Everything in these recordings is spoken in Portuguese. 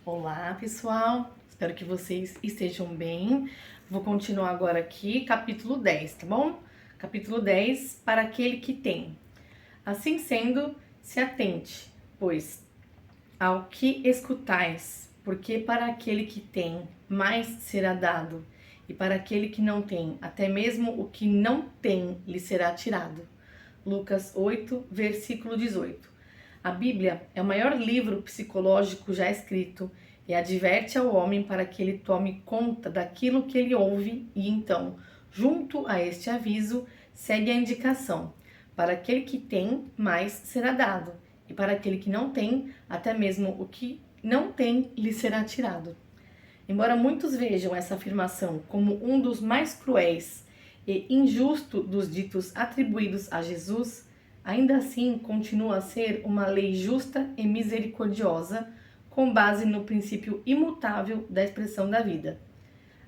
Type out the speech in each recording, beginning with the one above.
Olá, pessoal. Espero que vocês estejam bem. Vou continuar agora aqui, capítulo 10, tá bom? Capítulo 10, para aquele que tem. Assim sendo, se atente, pois, ao que escutais, porque para aquele que tem, mais será dado, e para aquele que não tem, até mesmo o que não tem lhe será tirado. Lucas 8, versículo 18. A Bíblia é o maior livro psicológico já escrito e adverte ao homem para que ele tome conta daquilo que ele ouve e então, junto a este aviso, segue a indicação: para aquele que tem, mais será dado, e para aquele que não tem, até mesmo o que não tem lhe será tirado. Embora muitos vejam essa afirmação como um dos mais cruéis e injusto dos ditos atribuídos a Jesus, ainda assim continua a ser uma lei justa e misericordiosa, com base no princípio imutável da expressão da vida.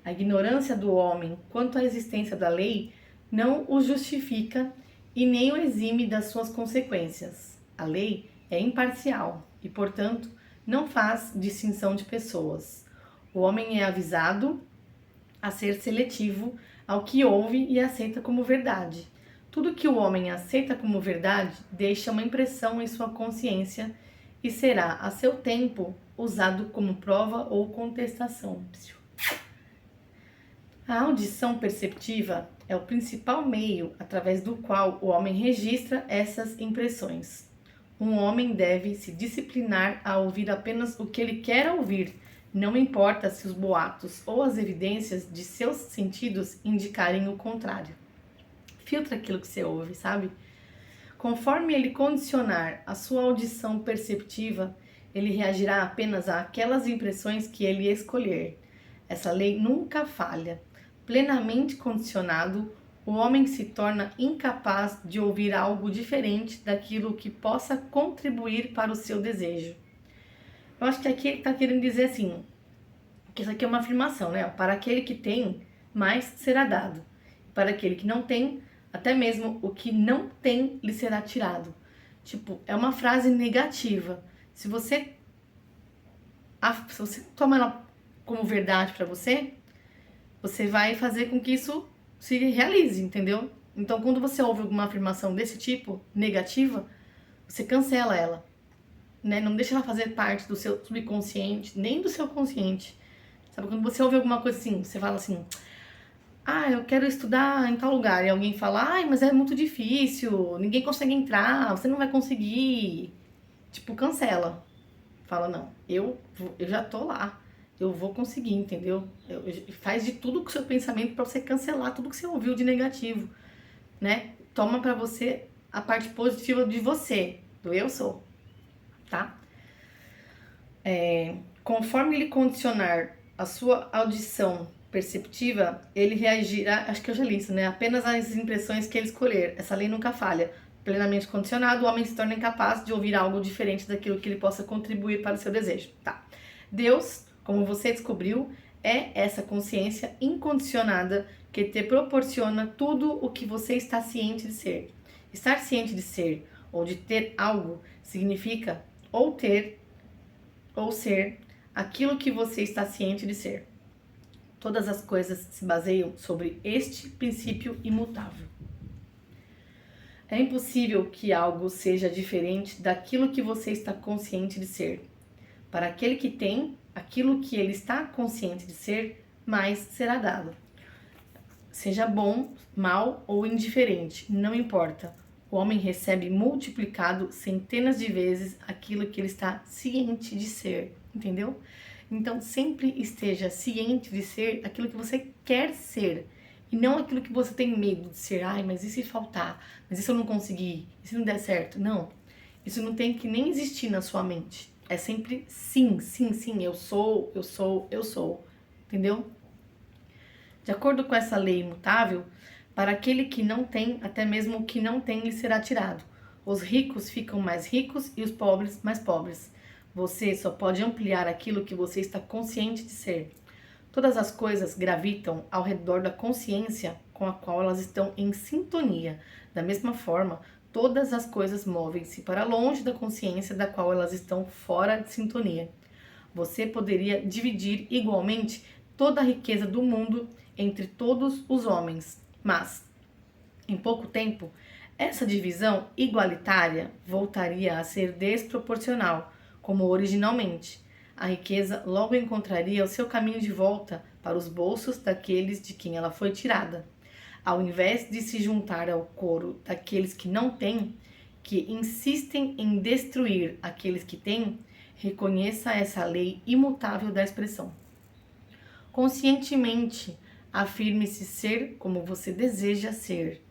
A ignorância do homem quanto à existência da lei não o justifica e nem o exime das suas consequências. A lei é imparcial e, portanto, não faz distinção de pessoas. O homem é avisado a ser seletivo ao que ouve e aceita como verdade. Tudo que o homem aceita como verdade deixa uma impressão em sua consciência e será, a seu tempo, usado como prova ou contestação. A audição perceptiva é o principal meio através do qual o homem registra essas impressões. Um homem deve se disciplinar a ouvir apenas o que ele quer ouvir, não importa se os boatos ou as evidências de seus sentidos indicarem o contrário. Filtra aquilo que você ouve, sabe? Conforme ele condicionar a sua audição perceptiva, ele reagirá apenas àquelas impressões que ele escolher. Essa lei nunca falha. Plenamente condicionado, o homem se torna incapaz de ouvir algo diferente daquilo que possa contribuir para o seu desejo. Eu acho que aqui ele está querendo dizer assim, que isso aqui é uma afirmação, né? Para aquele que tem, mais será dado. Para aquele que não tem, até mesmo o que não tem lhe será tirado. Tipo, é uma frase negativa. Se você toma ela como verdade para você, você vai fazer com que isso se realize, entendeu? Então, quando você ouve alguma afirmação desse tipo, negativa, você cancela ela, né? Não deixa ela fazer parte do seu subconsciente, nem do seu consciente. Sabe, quando você ouve alguma coisa assim, você fala assim: ah, eu quero estudar em tal lugar, e alguém fala: ai, mas é muito difícil, ninguém consegue entrar, você não vai conseguir. Tipo, cancela. Fala: não, eu já tô lá, eu vou conseguir, entendeu? Faz de tudo com o seu pensamento para você cancelar tudo que você ouviu de negativo, né? Toma para você a parte positiva de você, do eu sou, tá? Conforme ele condicionar a sua audição perceptiva, ele reagirá, acho que eu já li isso, né? Apenas às impressões que ele escolher. Essa lei nunca falha. Plenamente condicionado, o homem se torna incapaz de ouvir algo diferente daquilo que ele possa contribuir para o seu desejo. Tá. Deus, como você descobriu, é essa consciência incondicionada que te proporciona tudo o que você está ciente de ser. Estar ciente de ser ou de ter algo significa ou ter ou ser aquilo que você está ciente de ser. Todas as coisas se baseiam sobre este princípio imutável. É impossível que algo seja diferente daquilo que você está consciente de ser. Para aquele que tem aquilo que ele está consciente de ser, mais será dado. Seja bom, mal ou indiferente, não importa. O homem recebe multiplicado centenas de vezes aquilo que ele está ciente de ser, entendeu? Então, sempre esteja ciente de ser aquilo que você quer ser e não aquilo que você tem medo de ser. Ai, mas e se faltar? Mas e se eu não conseguir? E se não der certo? Não. Isso não tem que nem existir na sua mente. É sempre sim, sim, sim, eu sou, eu sou, eu sou. Entendeu? De acordo com essa lei imutável, para aquele que não tem, até mesmo o que não tem lhe será tirado. Os ricos ficam mais ricos e os pobres mais pobres. Você só pode ampliar aquilo que você está consciente de ser. Todas as coisas gravitam ao redor da consciência com a qual elas estão em sintonia. Da mesma forma, todas as coisas movem-se para longe da consciência da qual elas estão fora de sintonia. você poderia dividir igualmente toda a riqueza do mundo entre todos os homens. Mas, em pouco tempo, essa divisão igualitária voltaria a ser desproporcional, como originalmente. A riqueza logo encontraria o seu caminho de volta para os bolsos daqueles de quem ela foi tirada. Ao invés de se juntar ao coro daqueles que não têm, que insistem em destruir aqueles que têm, reconheça essa lei imutável da expressão. Conscientemente, afirme-se ser como você deseja ser.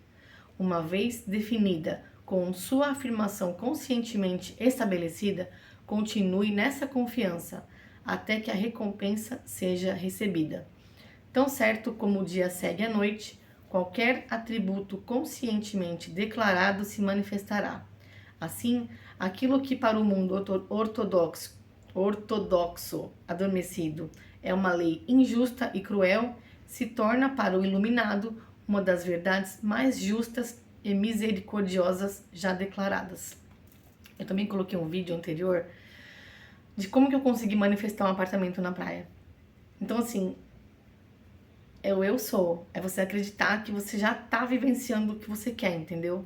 Uma vez definida, com sua afirmação conscientemente estabelecida, continue nessa confiança, até que a recompensa seja recebida. Tão certo como o dia segue a noite, qualquer atributo conscientemente declarado se manifestará. Assim, aquilo que para o mundo ortodoxo adormecido é uma lei injusta e cruel, se torna para o iluminado uma das verdades mais justas e misericordiosas já declaradas. Eu também coloquei um vídeo anterior de como que eu consegui manifestar um apartamento na praia. Então, assim, é o eu sou. É você acreditar que você já tá vivenciando o que você quer, entendeu?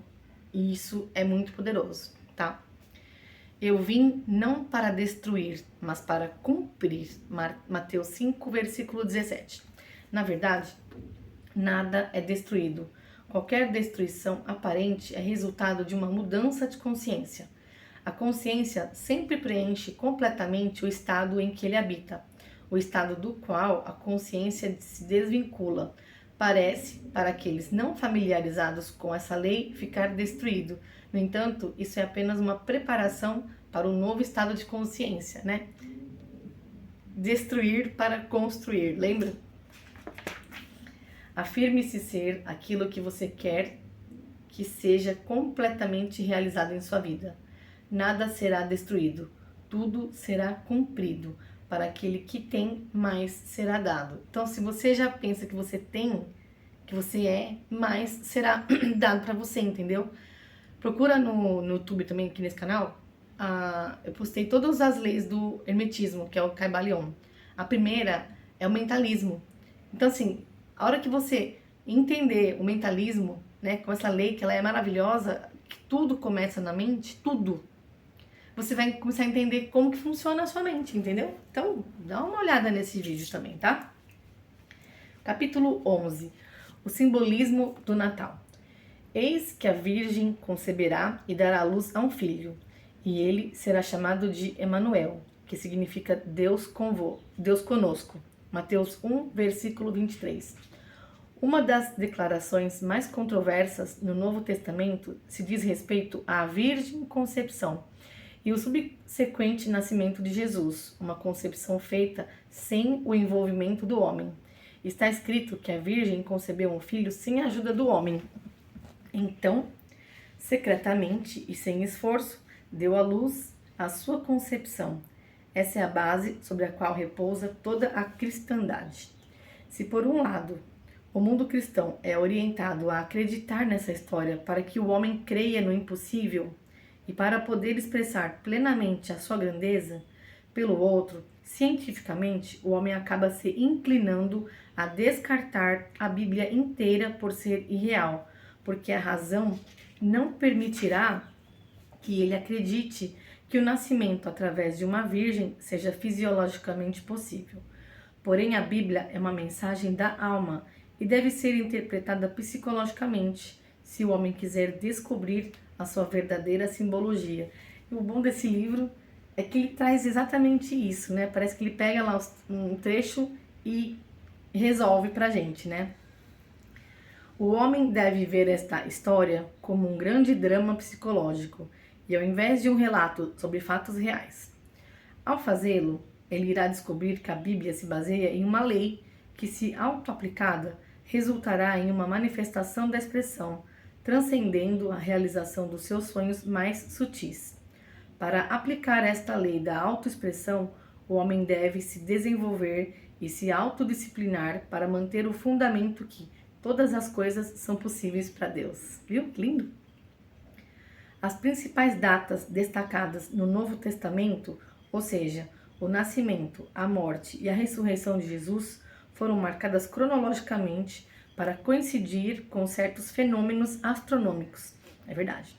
E isso é muito poderoso, tá? Eu vim não para destruir, mas para cumprir. Mateus 5, versículo 17. Na verdade, nada é destruído. Qualquer destruição aparente é resultado de uma mudança de consciência. A consciência sempre preenche completamente o estado em que ele habita, o estado do qual a consciência se desvincula. Parece, para aqueles não familiarizados com essa lei, ficar destruído. No entanto, isso é apenas uma preparação para um novo estado de consciência, né? Destruir para construir, lembra? Afirme-se ser aquilo que você quer que seja completamente realizado em sua vida. Nada será destruído, tudo será cumprido. Para aquele que tem, mais será dado. Então, se você já pensa que você tem, que você é, mais será dado para você, entendeu? Procura no YouTube também, aqui nesse canal, eu postei todas as leis do hermetismo, que é o Kybalion. A primeira é o mentalismo. Então, assim, a hora que você entender o mentalismo, né, com essa lei que ela é maravilhosa, que tudo começa na mente, tudo, você vai começar a entender como que funciona a sua mente, entendeu? Então, dá uma olhada nesse vídeo também, tá? Capítulo 11. O simbolismo do Natal. Eis que a Virgem conceberá e dará à luz a um filho, e ele será chamado de Emanuel, que significa Deus conosco. Mateus 1, versículo 23. Uma das declarações mais controversas no Novo Testamento se diz respeito à Virgem Concepção e o subsequente nascimento de Jesus, uma concepção feita sem o envolvimento do homem. Está escrito que a Virgem concebeu um filho sem a ajuda do homem. Então, secretamente e sem esforço, deu à luz a sua concepção. Essa é a base sobre a qual repousa toda a cristandade. Se por um lado, o mundo cristão é orientado a acreditar nessa história para que o homem creia no impossível e para poder expressar plenamente a sua grandeza, pelo outro, cientificamente, o homem acaba se inclinando a descartar a Bíblia inteira por ser irreal, porque a razão não permitirá que ele acredite que o nascimento através de uma virgem seja fisiologicamente possível. Porém, a Bíblia é uma mensagem da alma e deve ser interpretada psicologicamente, se o homem quiser descobrir a sua verdadeira simbologia. E o bom desse livro é que ele traz exatamente isso, né? Parece que ele pega lá um trecho e resolve pra gente, né? O homem deve ver esta história como um grande drama psicológico, e ao invés de um relato sobre fatos reais. Ao fazê-lo, ele irá descobrir que a Bíblia se baseia em uma lei que, se auto-aplicada, resultará em uma manifestação da expressão, transcendendo a realização dos seus sonhos mais sutis. Para aplicar esta lei da autoexpressão, o homem deve se desenvolver e se autodisciplinar para manter o fundamento que todas as coisas são possíveis para Deus. Viu? Que lindo! As principais datas destacadas no Novo Testamento, ou seja, O nascimento, a morte e a ressurreição de Jesus foram marcadas cronologicamente para coincidir com certos fenômenos astronômicos. É verdade.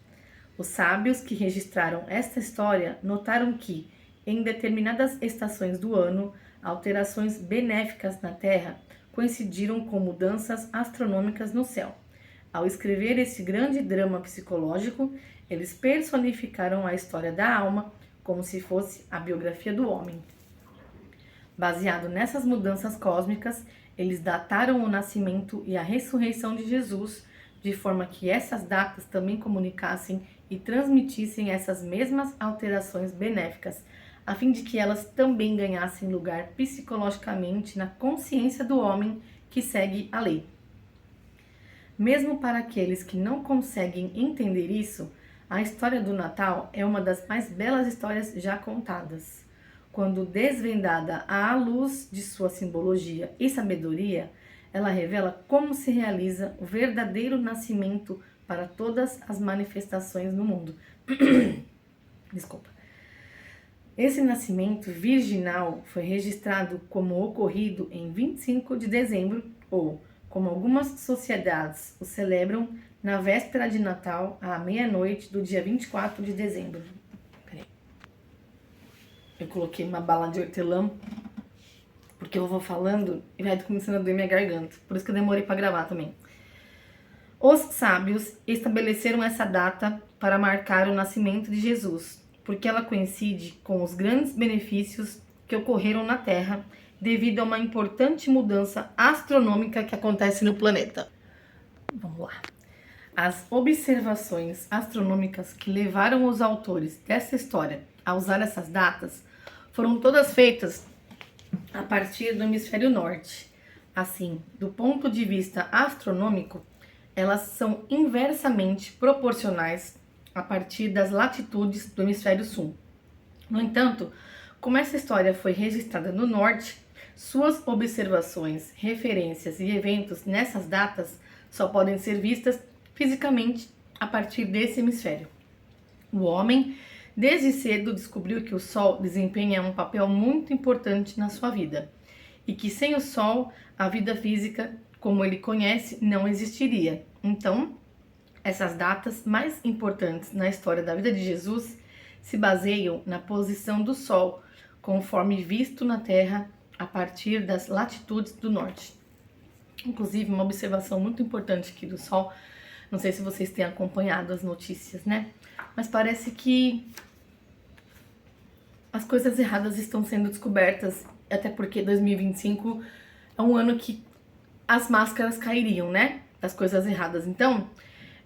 Os sábios que registraram esta história notaram que, em determinadas estações do ano, alterações benéficas na Terra coincidiram com mudanças astronômicas no céu. Ao escrever esse grande drama psicológico, eles personificaram a história da alma como se fosse a biografia do homem. Baseado nessas mudanças cósmicas, eles dataram o nascimento e a ressurreição de Jesus, de forma que essas datas também comunicassem e transmitissem essas mesmas alterações benéficas, a fim de que elas também ganhassem lugar psicologicamente na consciência do homem que segue a lei. Mesmo para aqueles que não conseguem entender isso, a história do Natal é uma das mais belas histórias já contadas. Quando desvendada à luz de sua simbologia e sabedoria, ela revela como se realiza o verdadeiro nascimento para todas as manifestações no mundo. Desculpa. Esse nascimento virginal foi registrado como ocorrido em 25 de dezembro, ou, como algumas sociedades o celebram, na véspera de Natal, à meia-noite do dia 24 de dezembro. Peraí. Eu coloquei uma bala de hortelã, porque eu vou falando e vai começando a doer minha garganta. Por isso que eu demorei para gravar também. Os sábios estabeleceram essa data para marcar o nascimento de Jesus, porque ela coincide com os grandes benefícios que ocorreram na Terra devido a uma importante mudança astronômica que acontece no planeta. Vamos lá. As observações astronômicas que levaram os autores dessa história a usar essas datas foram todas feitas a partir do hemisfério norte. Assim, do ponto de vista astronômico, elas são inversamente proporcionais a partir das latitudes do hemisfério sul. No entanto, como essa história foi registrada no norte, suas observações, referências e eventos nessas datas só podem ser vistas fisicamente a partir desse hemisfério. O homem, desde cedo, descobriu que o Sol desempenha um papel muito importante na sua vida e que sem o Sol, a vida física, como ele conhece, não existiria. Então, essas datas mais importantes na história da vida de Jesus se baseiam na posição do Sol, conforme visto na Terra a partir das latitudes do norte. Inclusive, uma observação muito importante aqui do Sol, não sei se vocês têm acompanhado as notícias, né? Mas parece que as coisas erradas estão sendo descobertas, até porque 2025 é um ano que as máscaras cairiam, né? Das coisas erradas. Então,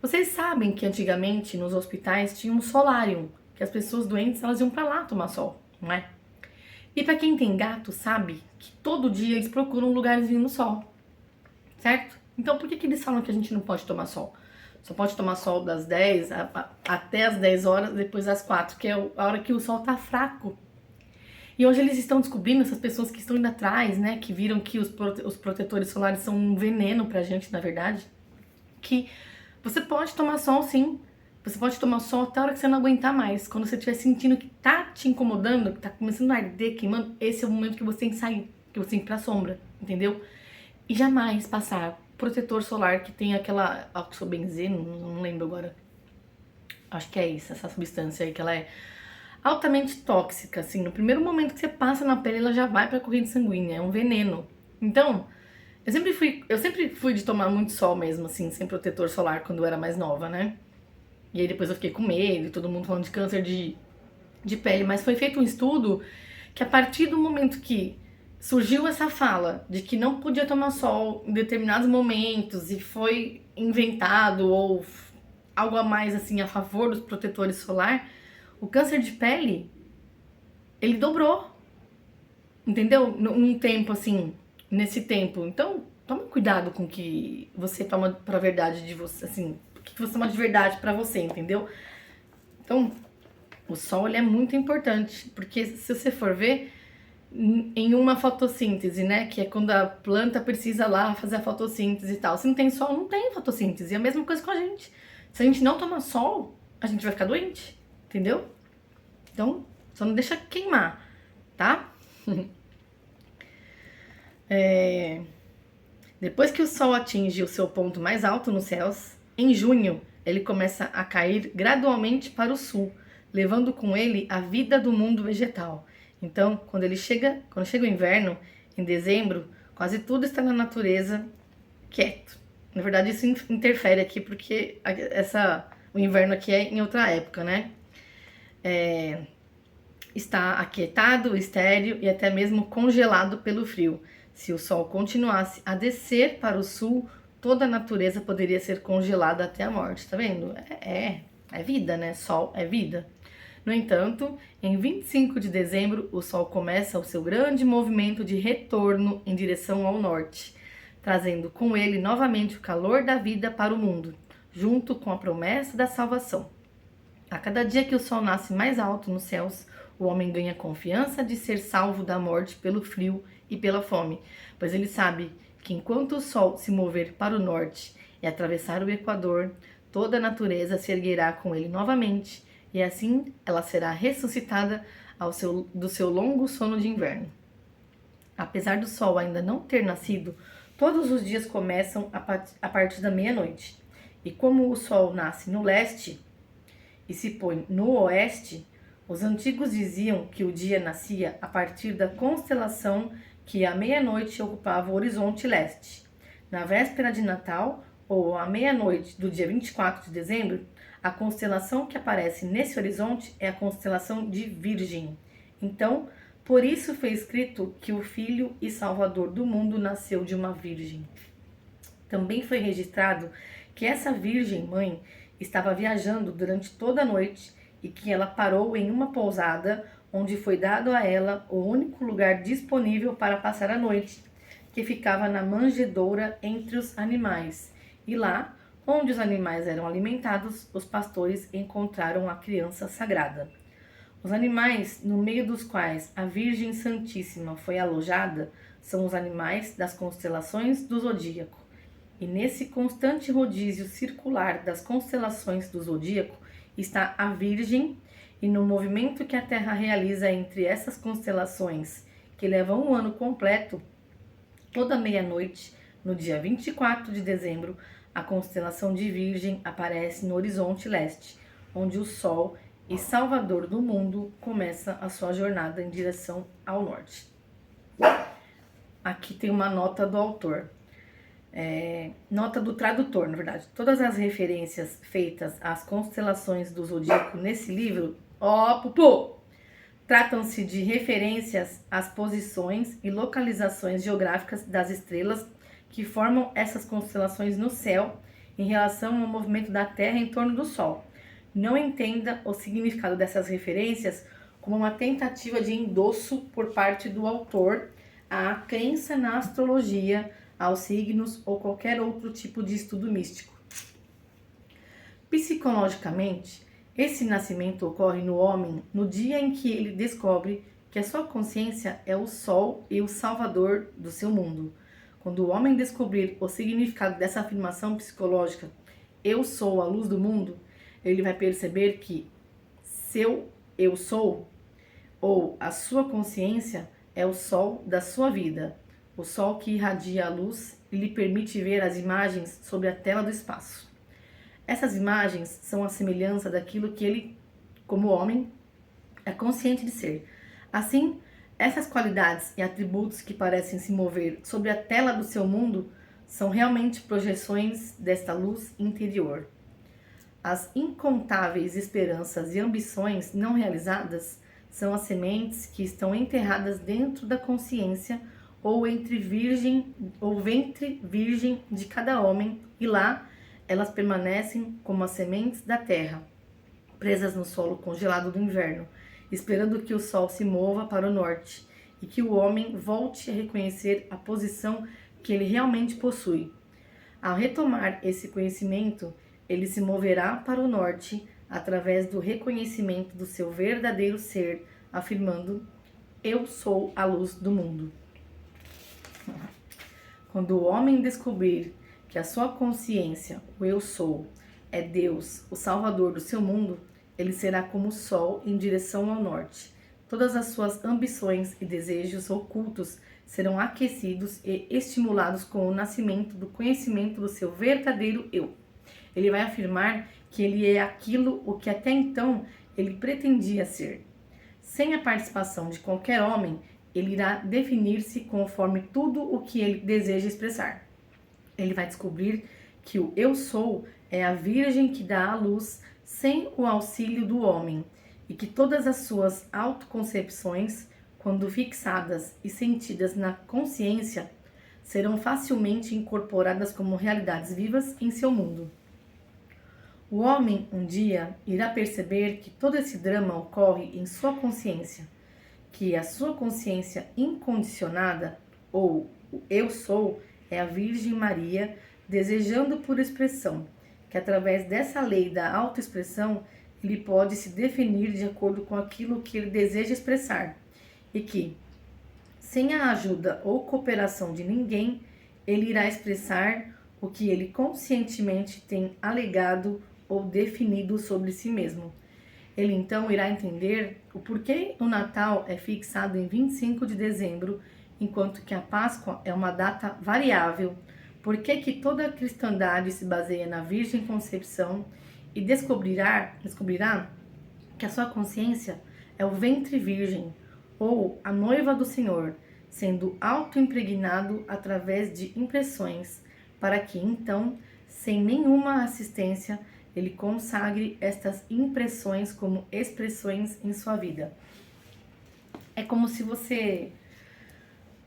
vocês sabem que antigamente nos hospitais tinha um solário, que as pessoas doentes elas iam pra lá tomar sol, não é? E pra quem tem gato sabe que todo dia eles procuram um lugarzinho no sol, certo? Então por que eles falam que a gente não pode tomar sol? Só pode tomar sol das 10 até as 10 horas, depois das 4, que é a hora que o sol tá fraco. E hoje eles estão descobrindo, essas pessoas que estão indo atrás, né, que viram que os protetores solares são um veneno pra gente, na verdade, que você pode tomar sol sim, você pode tomar sol até a hora que você não aguentar mais. Quando você estiver sentindo que tá te incomodando, que tá começando a arder, queimando, esse é o momento que você tem que sair, que você tem que ir pra sombra, entendeu? E jamais passar protetor solar que tem aquela oxobenzeno, não lembro agora, acho que é isso, essa substância aí, que ela é altamente tóxica, assim, no primeiro momento que você passa na pele, ela já vai pra corrente sanguínea, é um veneno. Então, eu sempre fui de tomar muito sol mesmo, assim, sem protetor solar quando eu era mais nova, né? E aí depois eu fiquei com medo, e todo mundo falando de câncer de pele, mas foi feito um estudo que a partir do momento que surgiu essa fala de que não podia tomar sol em determinados momentos e foi inventado ou algo a mais assim a favor dos protetores solar, o câncer de pele, ele dobrou, entendeu? Num tempo assim, nesse tempo. Então, toma cuidado com o que você toma pra verdade de você, assim, o que você toma de verdade pra você, entendeu? Então, o sol ele é muito importante, porque se você for ver, em uma fotossíntese, né, que é quando a planta precisa lá fazer a fotossíntese e tal. Se não tem sol, não tem fotossíntese. É a mesma coisa com a gente. Se a gente não tomar sol, a gente vai ficar doente, entendeu? Então, só não deixa queimar. tá? Depois que o Sol atinge o seu ponto mais alto nos céus, em junho, ele começa a cair gradualmente para o sul, levando com ele a vida do mundo vegetal. Então, quando chega o inverno, em dezembro, quase tudo está na natureza quieto. Na verdade, isso interfere aqui porque o inverno aqui é em outra época, né? Está aquietado, estéril e até mesmo congelado pelo frio. Se o sol continuasse a descer para o sul, toda a natureza poderia ser congelada até a morte, tá vendo? É vida, né? Sol é vida. No entanto, em 25 de dezembro, o sol começa o seu grande movimento de retorno em direção ao norte, trazendo com ele novamente o calor da vida para o mundo, junto com a promessa da salvação. A cada dia que o sol nasce mais alto nos céus, o homem ganha confiança de ser salvo da morte pelo frio e pela fome, pois ele sabe que enquanto o sol se mover para o norte e atravessar o Equador, toda a natureza se erguerá com ele novamente, e assim ela será ressuscitada do seu longo sono de inverno. Apesar do sol ainda não ter nascido, todos os dias começam a partir da meia-noite. E como o sol nasce no leste e se põe no oeste, os antigos diziam que o dia nascia a partir da constelação que à meia-noite ocupava o horizonte leste. Na véspera de Natal, ou à meia-noite do dia 24 de dezembro, a constelação que aparece nesse horizonte é a constelação de Virgem. Então, por isso foi escrito que o Filho e Salvador do mundo nasceu de uma virgem. Também foi registrado que essa Virgem Mãe estava viajando durante toda a noite e que ela parou em uma pousada onde foi dado a ela o único lugar disponível para passar a noite, que ficava na manjedoura entre os animais. E lá, onde os animais eram alimentados, os pastores encontraram a criança sagrada. Os animais, no meio dos quais a Virgem Santíssima foi alojada, são os animais das constelações do zodíaco. E nesse constante rodízio circular das constelações do zodíaco está a Virgem, e no movimento que a Terra realiza entre essas constelações, que leva um ano completo, toda meia-noite, no dia 24 de dezembro, a constelação de Virgem aparece no horizonte leste, onde o Sol e Salvador do mundo começa a sua jornada em direção ao norte. Aqui tem uma nota do autor. Nota do tradutor, na verdade. Todas as referências feitas às constelações do zodíaco nesse livro, tratam-se de referências às posições e localizações geográficas das estrelas que formam essas constelações no céu em relação ao movimento da Terra em torno do Sol. Não entenda o significado dessas referências como uma tentativa de endosso por parte do autor à crença na astrologia, aos signos ou qualquer outro tipo de estudo místico. Psicologicamente, esse nascimento ocorre no homem no dia em que ele descobre que a sua consciência é o Sol e o Salvador do seu mundo. Quando o homem descobrir o significado dessa afirmação psicológica, eu sou a luz do mundo, ele vai perceber que seu eu sou, ou a sua consciência, é o sol da sua vida, o sol que irradia a luz e lhe permite ver as imagens sobre a tela do espaço. Essas imagens são a semelhança daquilo que ele, como homem, é consciente de ser. Assim, essas qualidades e atributos que parecem se mover sobre a tela do seu mundo são realmente projeções desta luz interior. As incontáveis esperanças e ambições não realizadas são as sementes que estão enterradas dentro da consciência ou ventre virgem de cada homem, e lá elas permanecem como as sementes da terra, presas no solo congelado do inverno, esperando que o sol se mova para o norte e que o homem volte a reconhecer a posição que ele realmente possui. Ao retomar esse conhecimento, ele se moverá para o norte através do reconhecimento do seu verdadeiro ser, afirmando: eu sou a luz do mundo. Quando o homem descobrir que a sua consciência, o eu sou, é Deus, o Salvador do seu mundo, ele será como o sol em direção ao norte, todas as suas ambições e desejos ocultos serão aquecidos e estimulados com o nascimento do conhecimento do seu verdadeiro eu. Ele vai afirmar que ele é aquilo o que até então ele pretendia ser. Sem a participação de qualquer homem, ele irá definir-se conforme tudo o que ele deseja expressar. Ele vai descobrir que o eu sou é a Virgem que dá à luz sem o auxílio do homem, e que todas as suas autoconcepções, quando fixadas e sentidas na consciência, serão facilmente incorporadas como realidades vivas em seu mundo. O homem, um dia, irá perceber que todo esse drama ocorre em sua consciência, que a sua consciência incondicionada, ou o eu sou, é a Virgem Maria desejando por expressão, que através dessa lei da autoexpressão ele pode se definir de acordo com aquilo que ele deseja expressar, e que, sem a ajuda ou cooperação de ninguém, ele irá expressar o que ele conscientemente tem alegado ou definido sobre si mesmo. Ele então irá entender o porquê o Natal é fixado em 25 de dezembro, enquanto que a Páscoa é uma data variável, por que toda a cristandade se baseia na Virgem Concepção, e descobrirá que a sua consciência é o ventre virgem, ou a noiva do Senhor, sendo auto-impregnado através de impressões, para que então, sem nenhuma assistência, ele consagre estas impressões como expressões em sua vida. É como se você,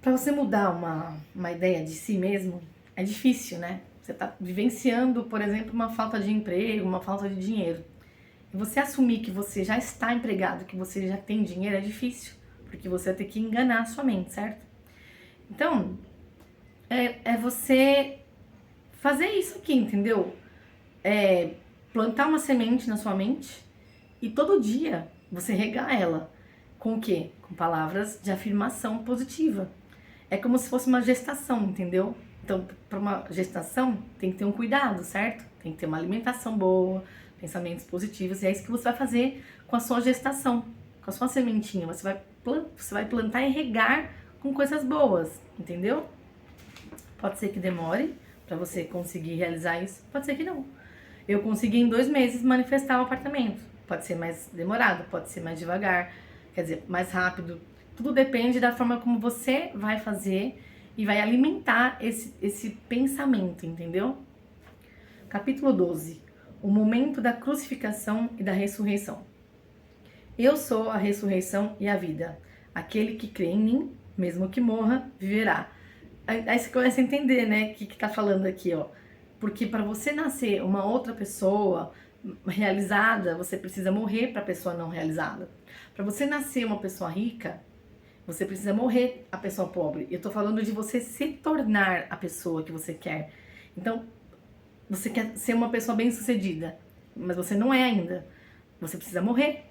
para você mudar uma ideia de si mesmo, é difícil, né? Você está vivenciando, por exemplo, uma falta de emprego, uma falta de dinheiro. E você assumir que você já está empregado, que você já tem dinheiro, é difícil, porque você vai ter que enganar a sua mente, certo? Então, é você fazer isso aqui, entendeu? Plantar uma semente na sua mente e todo dia você regar ela. Com o quê? Com palavras de afirmação positiva. É como se fosse uma gestação, entendeu? Então, para uma gestação, tem que ter um cuidado, certo? Tem que ter uma alimentação boa, pensamentos positivos. E é isso que você vai fazer com a sua gestação, com a sua sementinha. Você vai plantar e regar com coisas boas, entendeu? Pode ser que demore para você conseguir realizar isso, pode ser que não. Eu consegui em 2 meses manifestar o apartamento. Pode ser mais demorado, pode ser mais devagar, quer dizer, mais rápido. Tudo depende da forma como você vai fazer e vai alimentar esse pensamento, entendeu? Capítulo 12. O momento da crucificação e da ressurreição. Eu sou a ressurreição e a vida. Aquele que crê em mim, mesmo que morra, viverá. Aí você começa a entender, né, o que tá falando aqui, ó. Porque para você nascer uma outra pessoa realizada, você precisa morrer para a pessoa não realizada. Para você nascer uma pessoa rica, você precisa morrer a pessoa pobre. Eu tô falando de você se tornar a pessoa que você quer. Então, você quer ser uma pessoa bem-sucedida, mas você não é ainda. Você precisa morrer,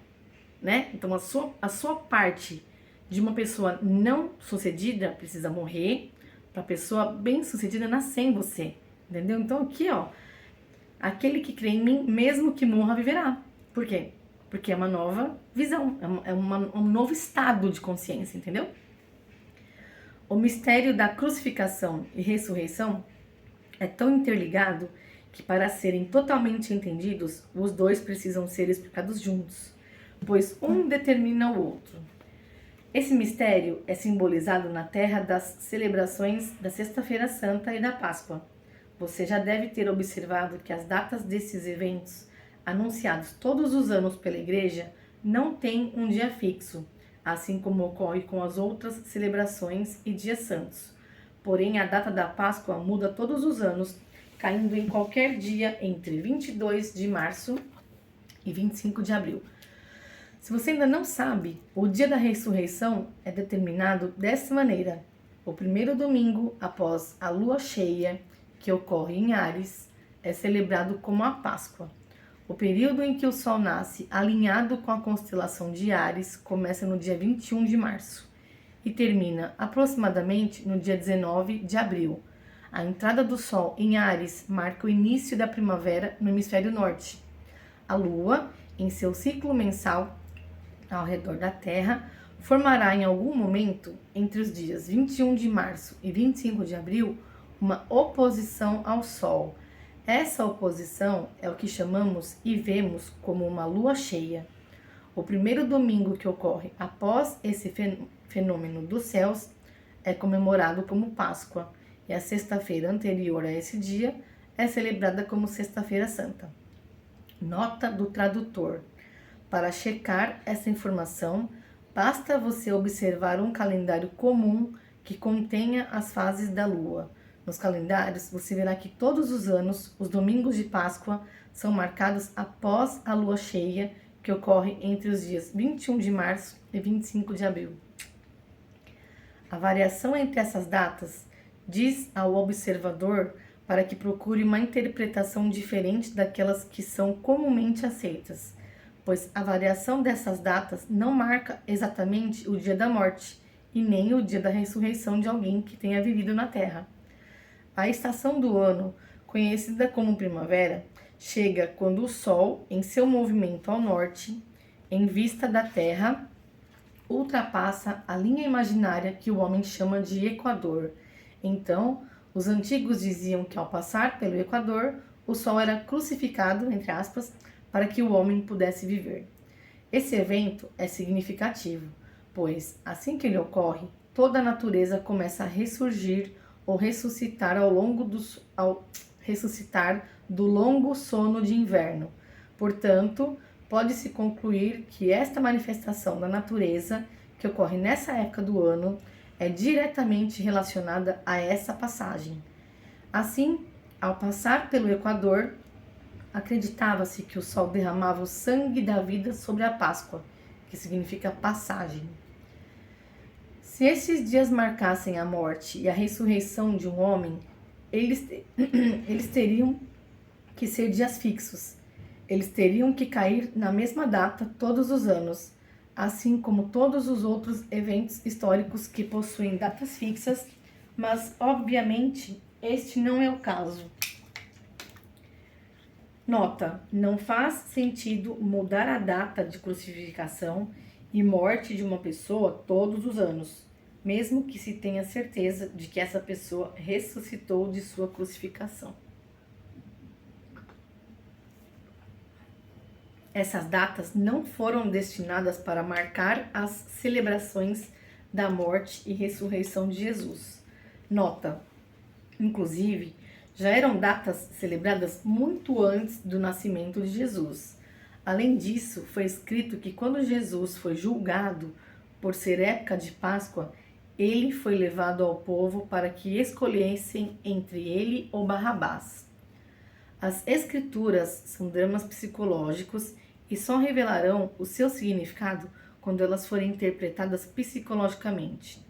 né? Então, a sua parte de uma pessoa não sucedida precisa morrer para a pessoa bem-sucedida nascer em você. Entendeu? Então, aqui, ó, aquele que crê em mim, mesmo que morra, viverá. Por quê? Porque é uma nova visão, um novo estado de consciência, entendeu? O mistério da crucificação e ressurreição é tão interligado que, para serem totalmente entendidos, os dois precisam ser explicados juntos, pois um determina o outro. Esse mistério é simbolizado na terra das celebrações da Sexta-feira Santa e da Páscoa. Você já deve ter observado que as datas desses eventos, anunciados todos os anos pela Igreja, não têm um dia fixo, assim como ocorre com as outras celebrações e dias santos. Porém, a data da Páscoa muda todos os anos, caindo em qualquer dia entre 22 de março e 25 de abril. Se você ainda não sabe, o dia da ressurreição é determinado dessa maneira. O primeiro domingo após a lua cheia, que ocorre em Áries, é celebrado como a Páscoa. O período em que o Sol nasce, alinhado com a constelação de Áries, começa no dia 21 de março e termina aproximadamente no dia 19 de abril. A entrada do Sol em Áries marca o início da primavera no hemisfério norte. A Lua, em seu ciclo mensal, ao redor da Terra, formará em algum momento, entre os dias 21 de março e 25 de abril, uma oposição ao Sol. Essa oposição é o que chamamos e vemos como uma lua cheia. O primeiro domingo que ocorre após esse fenômeno dos céus é comemorado como Páscoa, e a sexta-feira anterior a esse dia é celebrada como Sexta-feira Santa. Nota do tradutor. Para checar essa informação, basta você observar um calendário comum que contenha as fases da lua. Nos calendários, você verá que todos os anos, os domingos de Páscoa são marcados após a lua cheia, que ocorre entre os dias 21 de março e 25 de abril. A variação entre essas datas diz ao observador para que procure uma interpretação diferente daquelas que são comumente aceitas, pois a variação dessas datas não marca exatamente o dia da morte e nem o dia da ressurreição de alguém que tenha vivido na Terra. A estação do ano, conhecida como primavera, chega quando o Sol, em seu movimento ao norte, em vista da Terra, ultrapassa a linha imaginária que o homem chama de Equador. Então, os antigos diziam que ao passar pelo Equador, o Sol era crucificado, entre aspas, para que o homem pudesse viver. Esse evento é significativo, pois, assim que ele ocorre, toda a natureza começa a ressurgir ou ressuscitar ressuscitar do longo sono de inverno. Portanto, pode-se concluir que esta manifestação da natureza, que ocorre nessa época do ano, é diretamente relacionada a essa passagem. Assim, ao passar pelo Equador, acreditava-se que o Sol derramava o sangue da vida sobre a Páscoa, que significa passagem. Se esses dias marcassem a morte e a ressurreição de um homem, eles teriam que ser dias fixos. Eles teriam que cair na mesma data todos os anos, assim como todos os outros eventos históricos que possuem datas fixas, mas, obviamente, este não é o caso. Nota: não faz sentido mudar a data de crucificação e morte de uma pessoa todos os anos, mesmo que se tenha certeza de que essa pessoa ressuscitou de sua crucificação. Essas datas não foram destinadas para marcar as celebrações da morte e ressurreição de Jesus. Nota: inclusive, já eram datas celebradas muito antes do nascimento de Jesus. Além disso, foi escrito que quando Jesus foi julgado por ser época de Páscoa, ele foi levado ao povo para que escolhessem entre ele ou Barrabás. As escrituras são dramas psicológicos e só revelarão o seu significado quando elas forem interpretadas psicologicamente.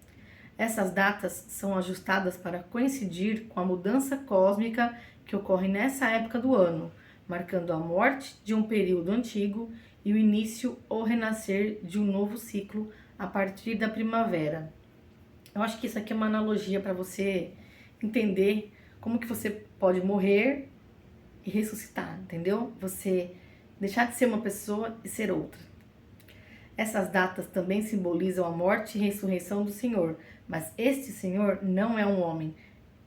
Essas datas são ajustadas para coincidir com a mudança cósmica que ocorre nessa época do ano, marcando a morte de um período antigo e o início ou renascer de um novo ciclo a partir da primavera. Eu acho que isso aqui é uma analogia para você entender como que você pode morrer e ressuscitar, entendeu? Você deixar de ser uma pessoa e ser outra. Essas datas também simbolizam a morte e ressurreição do Senhor, mas este Senhor não é um homem,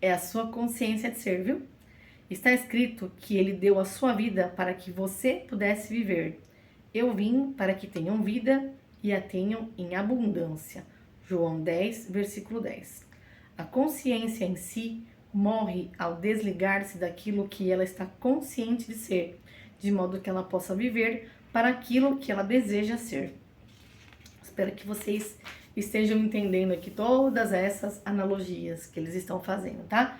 é a sua consciência de ser, viu? Está escrito que ele deu a sua vida para que você pudesse viver. Eu vim para que tenham vida e a tenham em abundância. João 10, versículo 10. A consciência em si morre ao desligar-se daquilo que ela está consciente de ser, de modo que ela possa viver para aquilo que ela deseja ser. Espero que vocês estejam entendendo aqui todas essas analogias que eles estão fazendo, tá?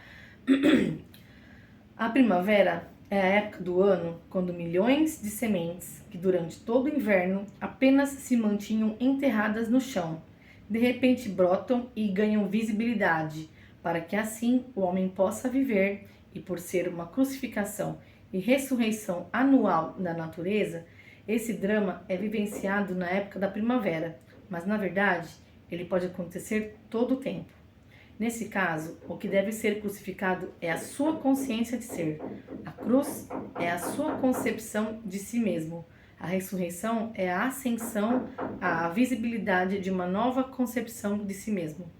A primavera é a época do ano quando milhões de sementes, que durante todo o inverno apenas se mantinham enterradas no chão, de repente brotam e ganham visibilidade, para que assim o homem possa viver, e por ser uma crucificação e ressurreição anual da natureza, esse drama é vivenciado na época da primavera, mas na verdade ele pode acontecer todo o tempo. Nesse caso, o que deve ser crucificado é a sua consciência de ser. A cruz é a sua concepção de si mesmo. A ressurreição é a ascensão à visibilidade de uma nova concepção de si mesmo.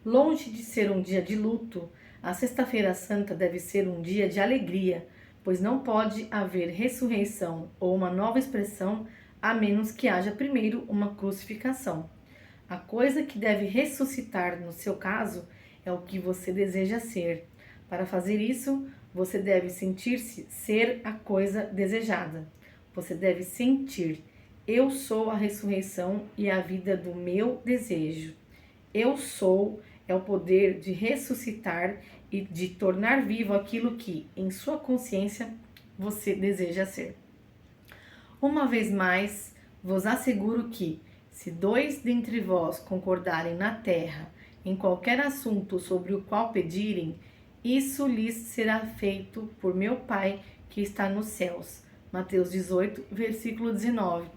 Longe de ser um dia de luto, a Sexta-feira Santa deve ser um dia de alegria, pois não pode haver ressurreição ou uma nova expressão a menos que haja primeiro uma crucificação. A coisa que deve ressuscitar no seu caso é o que você deseja ser. Para fazer isso, você deve sentir-se ser a coisa desejada. Você deve sentir: eu sou a ressurreição e a vida do meu desejo. Eu sou é o poder de ressuscitar e de tornar vivo aquilo que, em sua consciência, você deseja ser. Uma vez mais, vos asseguro que, se dois dentre vós concordarem na terra em qualquer assunto sobre o qual pedirem, isso lhes será feito por meu Pai que está nos céus. Mateus 18, versículo 19.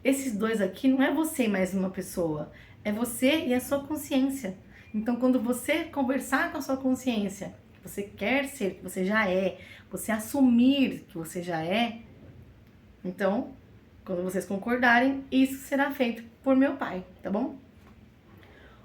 Esses dois aqui não é você e mais uma pessoa, é você e a sua consciência. Então, quando você conversar com a sua consciência, que você quer ser, que você já é, você assumir que você já é, então, quando vocês concordarem, isso será feito por meu Pai, tá bom?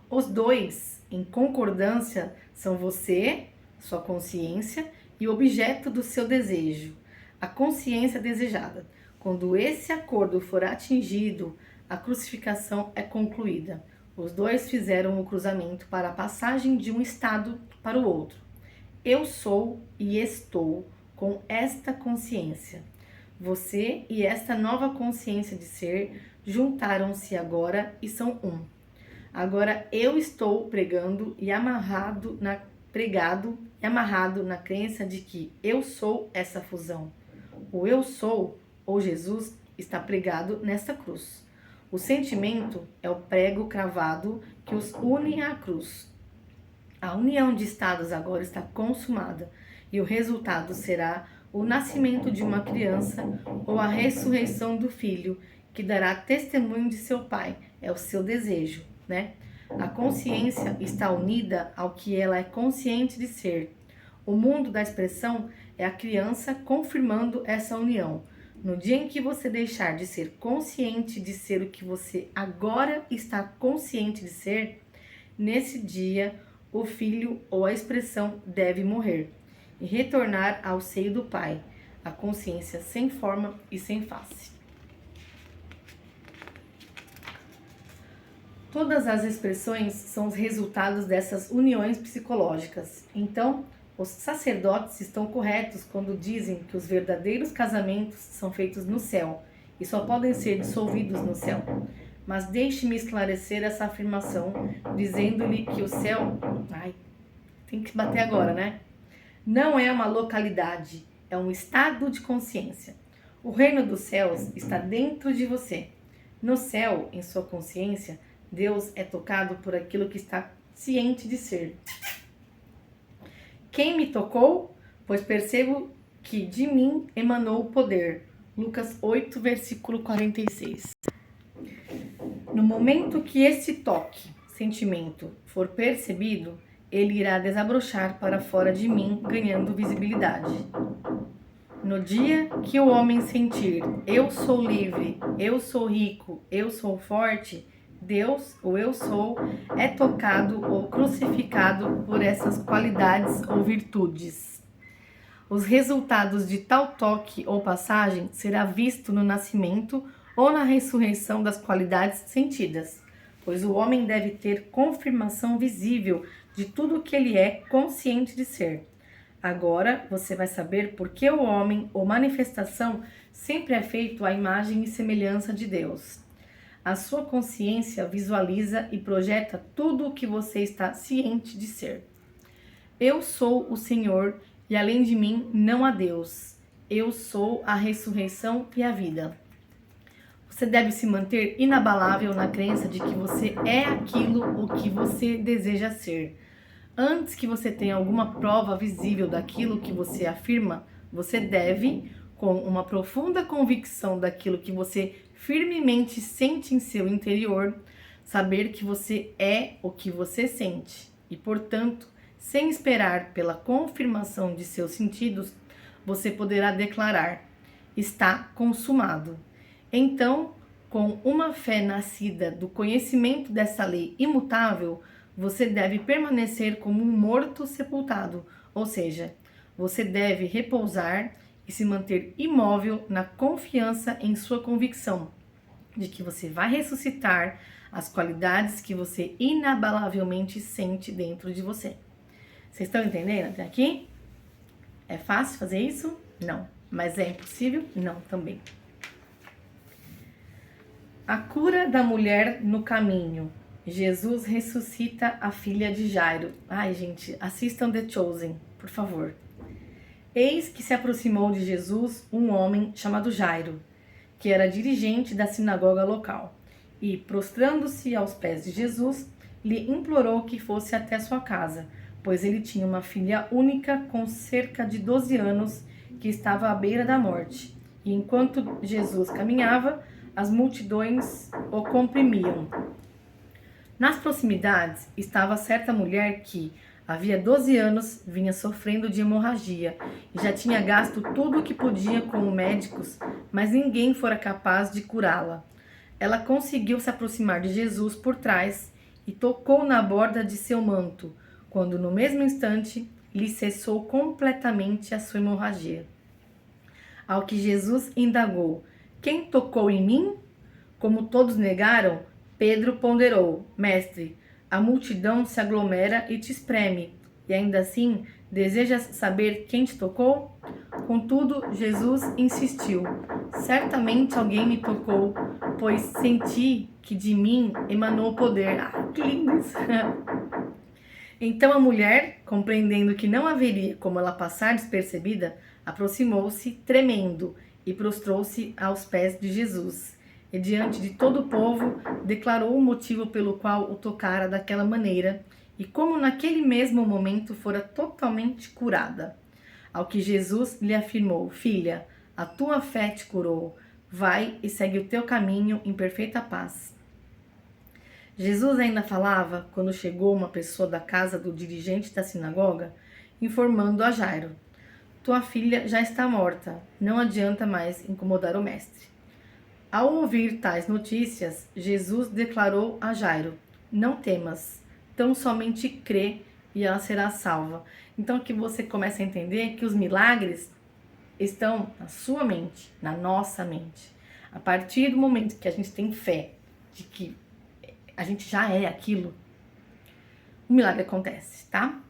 Os dois, em concordância, são você, sua consciência e o objeto do seu desejo, a consciência desejada. Quando esse acordo for atingido, a crucificação é concluída. Os dois fizeram o cruzamento para a passagem de um estado para o outro. Eu sou e estou com esta consciência. Você e esta nova consciência de ser juntaram-se agora e são um. Agora eu estou pregando e amarrado na crença de que eu sou essa fusão. O eu sou, ou Jesus, está pregado nesta cruz. O sentimento é o prego cravado que os une à cruz. A união de estados agora está consumada e o resultado será o nascimento de uma criança ou a ressurreição do filho, que dará testemunho de seu pai. É o seu desejo, né? A consciência está unida ao que ela é consciente de ser. O mundo da expressão é a criança confirmando essa união. No dia em que você deixar de ser consciente de ser o que você agora está consciente de ser, nesse dia o filho ou a expressão deve morrer e retornar ao seio do Pai, a consciência sem forma e sem face. Todas as expressões são os resultados dessas uniões psicológicas. Então, os sacerdotes estão corretos quando dizem que os verdadeiros casamentos são feitos no céu e só podem ser dissolvidos no céu. Mas deixe-me esclarecer essa afirmação, dizendo-lhe que o céu... tem que bater agora, né? Não é uma localidade, é um estado de consciência. O reino dos céus está dentro de você. No céu, em sua consciência, Deus é tocado por aquilo que está ciente de ser. Quem me tocou? Pois percebo que de mim emanou o poder. Lucas 8, versículo 46. No momento que esse toque, sentimento, for percebido, ele irá desabrochar para fora de mim, ganhando visibilidade. No dia que o homem sentir, eu sou livre, eu sou rico, eu sou forte, Deus, o eu sou, é tocado ou crucificado por essas qualidades ou virtudes. Os resultados de tal toque ou passagem será visto no nascimento ou na ressurreição das qualidades sentidas, pois o homem deve ter confirmação visível de tudo o que ele é consciente de ser. Agora você vai saber por que o homem ou manifestação sempre é feito à imagem e semelhança de Deus. A sua consciência visualiza e projeta tudo o que você está ciente de ser. Eu sou o Senhor e além de mim não há Deus. Eu sou a ressurreição e a vida. Você deve se manter inabalável na crença de que você é aquilo o que você deseja ser. Antes que você tenha alguma prova visível daquilo que você afirma, você deve, com uma profunda convicção daquilo que você firmemente sente em seu interior, saber que você é o que você sente e, portanto, sem esperar pela confirmação de seus sentidos, você poderá declarar: está consumado. Então, com uma fé nascida do conhecimento dessa lei imutável, você deve permanecer como um morto sepultado, ou seja, você deve repousar e se manter imóvel na confiança em sua convicção de que você vai ressuscitar as qualidades que você inabalavelmente sente dentro de você. Vocês estão entendendo até aqui? É fácil fazer isso? Não. Mas é impossível? Não, também. A cura da mulher no caminho. Jesus ressuscita a filha de Jairo. Ai, gente, assistam The Chosen, por favor. Eis que se aproximou de Jesus um homem chamado Jairo, que era dirigente da sinagoga local, e, prostrando-se aos pés de Jesus, lhe implorou que fosse até sua casa, pois ele tinha uma filha única com cerca de 12 anos que estava à beira da morte. E enquanto Jesus caminhava, as multidões o comprimiam. Nas proximidades estava certa mulher que, havia 12 anos, vinha sofrendo de hemorragia e já tinha gasto tudo o que podia com médicos, mas ninguém fora capaz de curá-la. Ela conseguiu se aproximar de Jesus por trás e tocou na borda de seu manto, quando no mesmo instante lhe cessou completamente a sua hemorragia. Ao que Jesus indagou: quem tocou em mim? Como todos negaram, Pedro ponderou: mestre, a multidão se aglomera e te espreme, e ainda assim desejas saber quem te tocou? Contudo, Jesus insistiu: certamente alguém me tocou, pois senti que de mim emanou poder. Ah, que lindo isso! Então a mulher, compreendendo que não haveria como ela passar despercebida, aproximou-se tremendo e prostrou-se aos pés de Jesus. E diante de todo o povo, declarou o motivo pelo qual o tocara daquela maneira e como naquele mesmo momento fora totalmente curada. Ao que Jesus lhe afirmou: filha, a tua fé te curou, vai e segue o teu caminho em perfeita paz. Jesus ainda falava quando chegou uma pessoa da casa do dirigente da sinagoga, informando a Jairo: tua filha já está morta, não adianta mais incomodar o mestre. Ao ouvir tais notícias, Jesus declarou a Jairo: não temas, tão somente crê e ela será salva. Então que você comece a entender que os milagres estão na sua mente, na nossa mente. A partir do momento que a gente tem fé de que a gente já é aquilo, o milagre acontece, tá?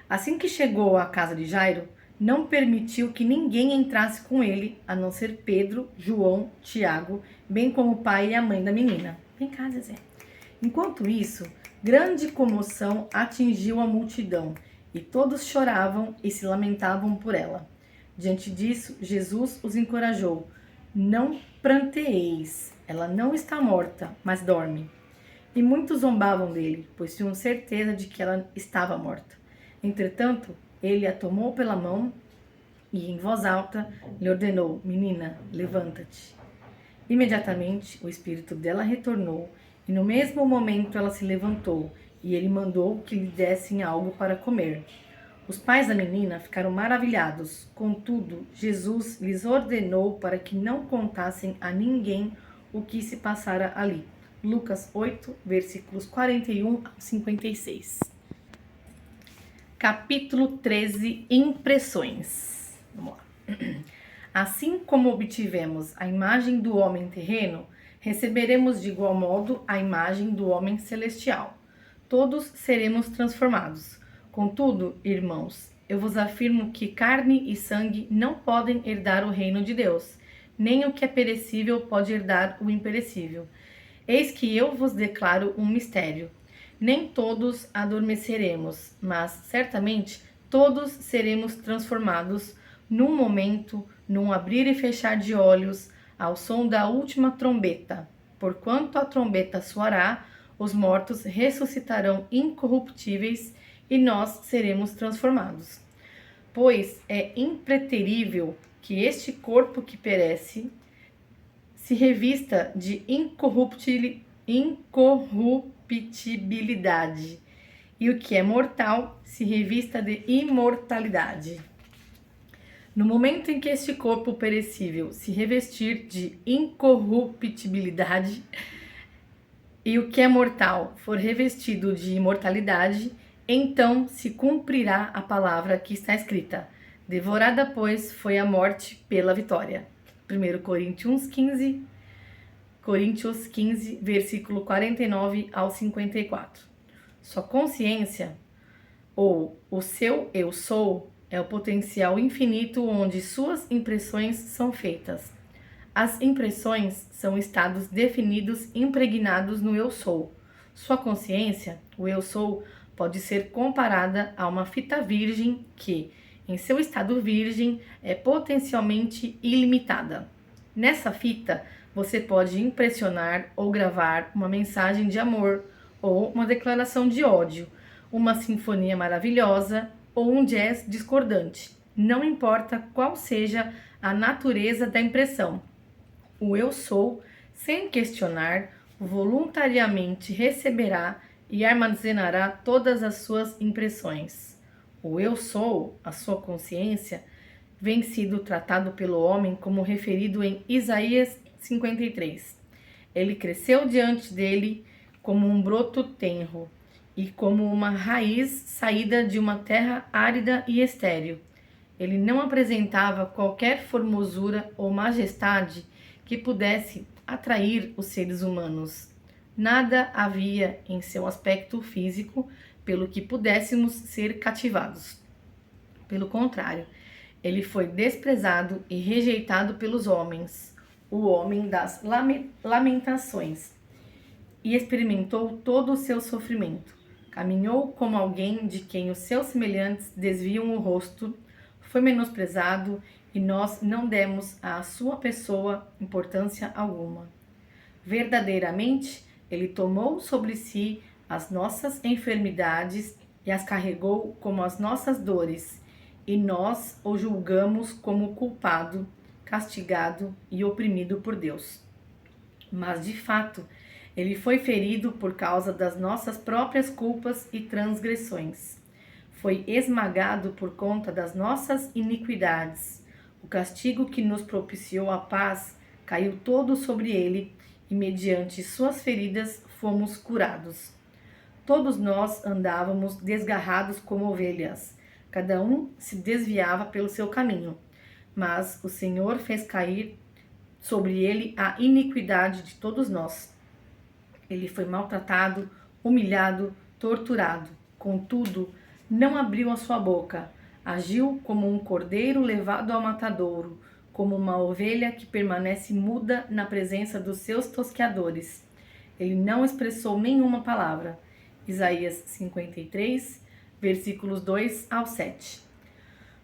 Assim que chegou à casa de Jairo, não permitiu que ninguém entrasse com ele, a não ser Pedro, João, Tiago, bem como o pai e a mãe da menina. Vem cá, Zezé. Enquanto isso, grande comoção atingiu a multidão, e todos choravam e se lamentavam por ela. Diante disso, Jesus os encorajou: não pranteeis, ela não está morta, mas dorme. E muitos zombavam dele, pois tinham certeza de que ela estava morta. Entretanto, ele a tomou pela mão e, em voz alta, lhe ordenou: menina, levanta-te. Imediatamente, o espírito dela retornou, e no mesmo momento ela se levantou, e ele mandou que lhe dessem algo para comer. Os pais da menina ficaram maravilhados. Contudo, Jesus lhes ordenou para que não contassem a ninguém o que se passara ali. Lucas 8, versículos 41 a 56. Capítulo 13, Impressões. Vamos lá. Assim como obtivemos a imagem do homem terreno, receberemos de igual modo a imagem do homem celestial. Todos seremos transformados. Contudo, irmãos, eu vos afirmo que carne e sangue não podem herdar o reino de Deus, nem o que é perecível pode herdar o imperecível. Eis que eu vos declaro um mistério. Nem todos adormeceremos, mas certamente todos seremos transformados num momento, num abrir e fechar de olhos, ao som da última trombeta. Porquanto a trombeta soará, os mortos ressuscitarão incorruptíveis e nós seremos transformados. Pois é impreterível que este corpo que perece se revista de incorruptibilidade, e o que é mortal se revista de imortalidade. No momento em que este corpo perecível se revestir de incorruptibilidade e o que é mortal for revestido de imortalidade, então se cumprirá a palavra que está escrita: devorada, pois, foi a morte pela vitória. 1 Coríntios 15, versículo 49 ao 54. Sua consciência, ou o seu eu sou, é o potencial infinito onde suas impressões são feitas. As impressões são estados definidos impregnados no eu sou. Sua consciência, o eu sou, pode ser comparada a uma fita virgem que, em seu estado virgem, é potencialmente ilimitada. Nessa fita, você pode impressionar ou gravar uma mensagem de amor ou uma declaração de ódio, uma sinfonia maravilhosa ou um jazz discordante. Não importa qual seja a natureza da impressão. O eu sou, sem questionar, voluntariamente receberá e armazenará todas as suas impressões. O eu sou, a sua consciência, vem sido tratado pelo homem como referido em Isaías 53. Ele cresceu diante dele como um broto tenro e como uma raiz saída de uma terra árida e estéril. Ele não apresentava qualquer formosura ou majestade que pudesse atrair os seres humanos. Nada havia em seu aspecto físico pelo que pudéssemos ser cativados. Pelo contrário, ele foi desprezado e rejeitado pelos homens, o homem das lamentações, e experimentou todo o seu sofrimento. Caminhou como alguém de quem os seus semelhantes desviam o rosto, foi menosprezado e nós não demos à sua pessoa importância alguma. Verdadeiramente, ele tomou sobre si as nossas enfermidades e as carregou como as nossas dores, e nós o julgamos como culpado, castigado e oprimido por Deus. Mas, de fato, ele foi ferido por causa das nossas próprias culpas e transgressões. Foi esmagado por conta das nossas iniquidades. O castigo que nos propiciou a paz caiu todo sobre ele, e mediante suas feridas fomos curados. Todos nós andávamos desgarrados como ovelhas, cada um se desviava pelo seu caminho, mas o Senhor fez cair sobre ele a iniquidade de todos nós. Ele foi maltratado, humilhado, torturado. Contudo, não abriu a sua boca. Agiu como um cordeiro levado ao matadouro, como uma ovelha que permanece muda na presença dos seus tosqueadores. Ele não expressou nenhuma palavra. Isaías 53, versículos 2 ao 7.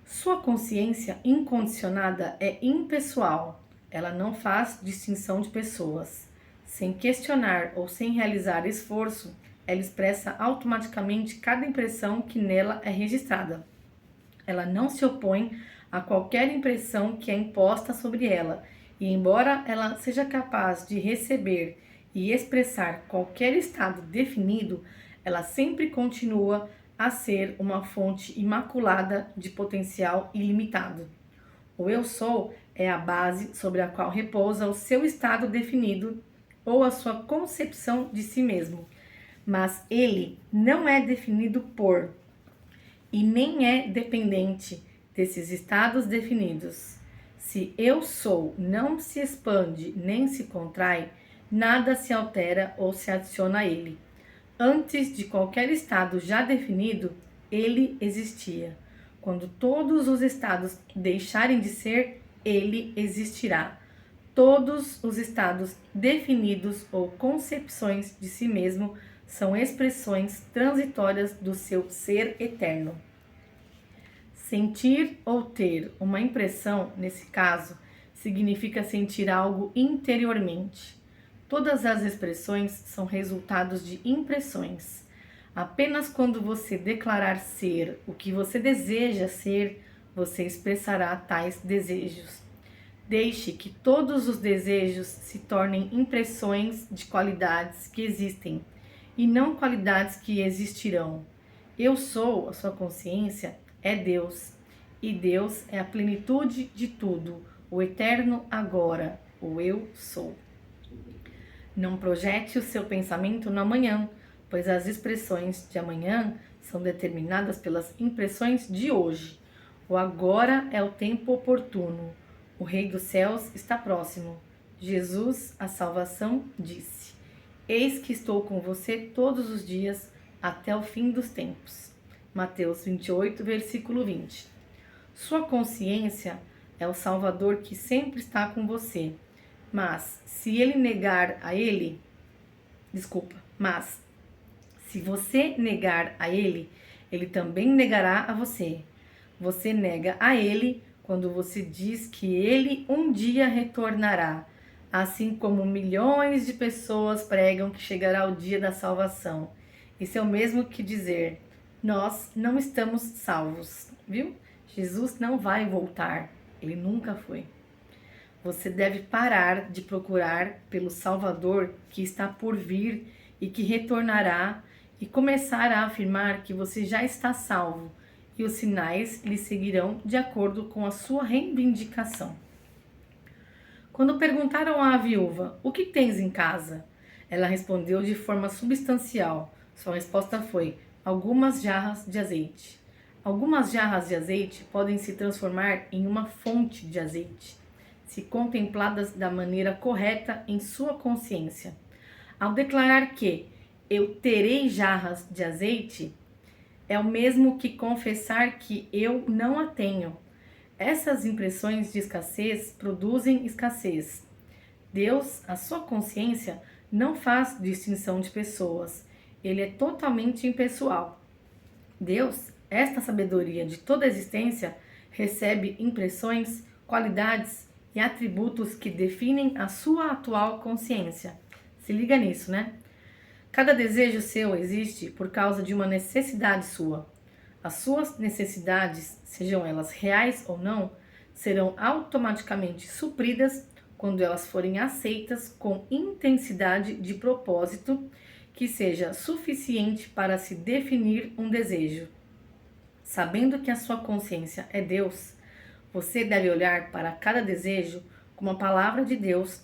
Sua consciência incondicionada é impessoal. Ela não faz distinção de pessoas. Sem questionar ou sem realizar esforço, ela expressa automaticamente cada impressão que nela é registrada. Ela não se opõe a qualquer impressão que é imposta sobre ela, e embora ela seja capaz de receber e expressar qualquer estado definido, ela sempre continua a ser uma fonte imaculada de potencial ilimitado. O eu sou é a base sobre a qual repousa o seu estado definido ou a sua concepção de si mesmo, mas ele não é definido por e nem é dependente desses estados definidos. Se eu sou não se expande nem se contrai, nada se altera ou se adiciona a ele. Antes de qualquer estado já definido, ele existia. Quando todos os estados deixarem de ser, ele existirá. Todos os estados definidos ou concepções de si mesmo são expressões transitórias do seu ser eterno. Sentir ou ter uma impressão, nesse caso, significa sentir algo interiormente. Todas as expressões são resultados de impressões. Apenas quando você declarar ser o que você deseja ser, você expressará tais desejos. Deixe que todos os desejos se tornem impressões de qualidades que existem e não qualidades que existirão. Eu sou, a sua consciência, é Deus. E Deus é a plenitude de tudo, o eterno agora, o eu sou. Não projete o seu pensamento no amanhã, pois as expressões de amanhã são determinadas pelas impressões de hoje. O agora é o tempo oportuno. O Rei dos céus está próximo. Jesus, a salvação, disse: Eis que estou com você todos os dias até o fim dos tempos. Mateus 28, versículo 20. Sua consciência é o Salvador que sempre está com você. Mas se você negar a ele, ele também negará a você. Você nega a ele quando você diz que ele um dia retornará, assim como milhões de pessoas pregam que chegará o dia da salvação. Isso é o mesmo que dizer: nós não estamos salvos, viu? Jesus não vai voltar, ele nunca foi. Você deve parar de procurar pelo Salvador que está por vir e que retornará e começar a afirmar que você já está salvo e os sinais lhe seguirão de acordo com a sua reivindicação. Quando perguntaram à viúva: o que tens em casa? Ela respondeu de forma substancial. Sua resposta foi: algumas jarras de azeite. Algumas jarras de azeite podem se transformar em uma fonte de azeite, se contempladas da maneira correta em sua consciência. Ao declarar que eu terei jarras de azeite, é o mesmo que confessar que eu não a tenho. Essas impressões de escassez produzem escassez. Deus, a sua consciência, não faz distinção de pessoas. Ele é totalmente impessoal. Deus, esta sabedoria de toda a existência, recebe impressões, qualidades e atributos que definem a sua atual consciência. Se liga nisso, né? Cada desejo seu existe por causa de uma necessidade sua. As suas necessidades, sejam elas reais ou não, serão automaticamente supridas quando elas forem aceitas com intensidade de propósito que seja suficiente para se definir um desejo. Sabendo que a sua consciência é Deus, você deve olhar para cada desejo como a palavra de Deus,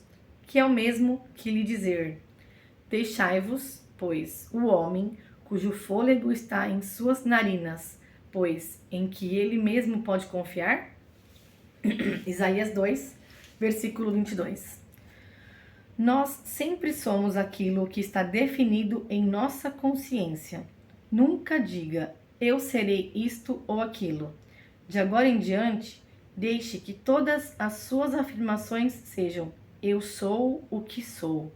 que é o mesmo que lhe dizer: deixai-vos, pois, o homem cujo fôlego está em suas narinas, pois em que ele mesmo pode confiar? Isaías 2, versículo 22. Nós sempre somos aquilo que está definido em nossa consciência. Nunca diga: eu serei isto ou aquilo. De agora em diante, deixe que todas as suas afirmações sejam: eu sou o que sou.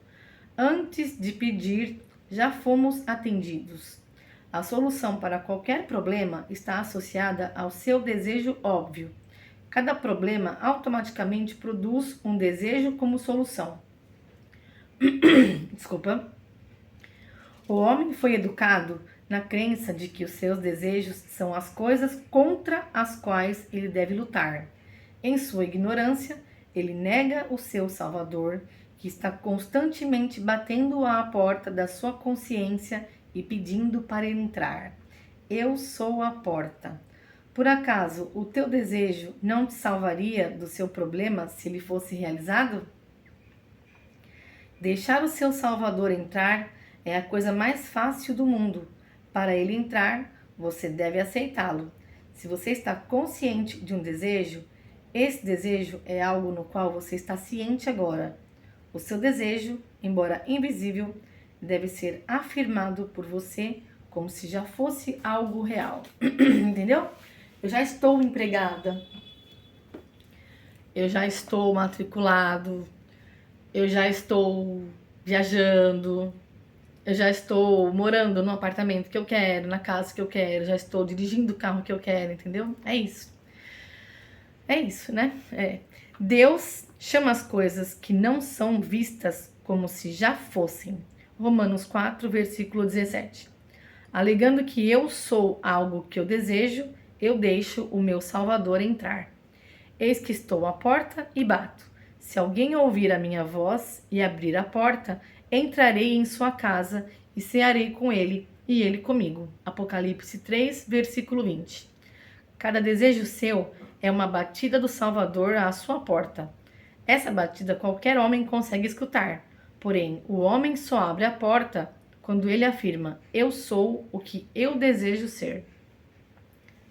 Antes de pedir, já fomos atendidos. A solução para qualquer problema está associada ao seu desejo óbvio. Cada problema automaticamente produz um desejo como solução. Desculpa. O homem foi educado na crença de que os seus desejos são as coisas contra as quais ele deve lutar. Em sua ignorância, ele nega o seu Salvador, que está constantemente batendo à porta da sua consciência e pedindo para entrar. Eu sou a porta. Por acaso, o teu desejo não te salvaria do seu problema se ele fosse realizado? Deixar o seu Salvador entrar é a coisa mais fácil do mundo. Para ele entrar, você deve aceitá-lo. Se você está consciente de um desejo, esse desejo é algo no qual você está ciente agora. O seu desejo, embora invisível, deve ser afirmado por você como se já fosse algo real. Entendeu? Eu já estou empregada. Eu já estou matriculado. Eu já estou viajando. Eu já estou morando no apartamento que eu quero, na casa que eu quero. Já estou dirigindo o carro que eu quero, entendeu? É isso. É isso, né? Deus chama as coisas que não são vistas como se já fossem. Romanos 4, versículo 17. Alegando que eu sou algo que eu desejo, eu deixo o meu Salvador entrar. Eis que estou à porta e bato. Se alguém ouvir a minha voz e abrir a porta, entrarei em sua casa e cearei com ele e ele comigo. Apocalipse 3, versículo 20. Cada desejo seu é uma batida do Salvador à sua porta. Essa batida qualquer homem consegue escutar. Porém, o homem só abre a porta quando ele afirma: eu sou o que eu desejo ser.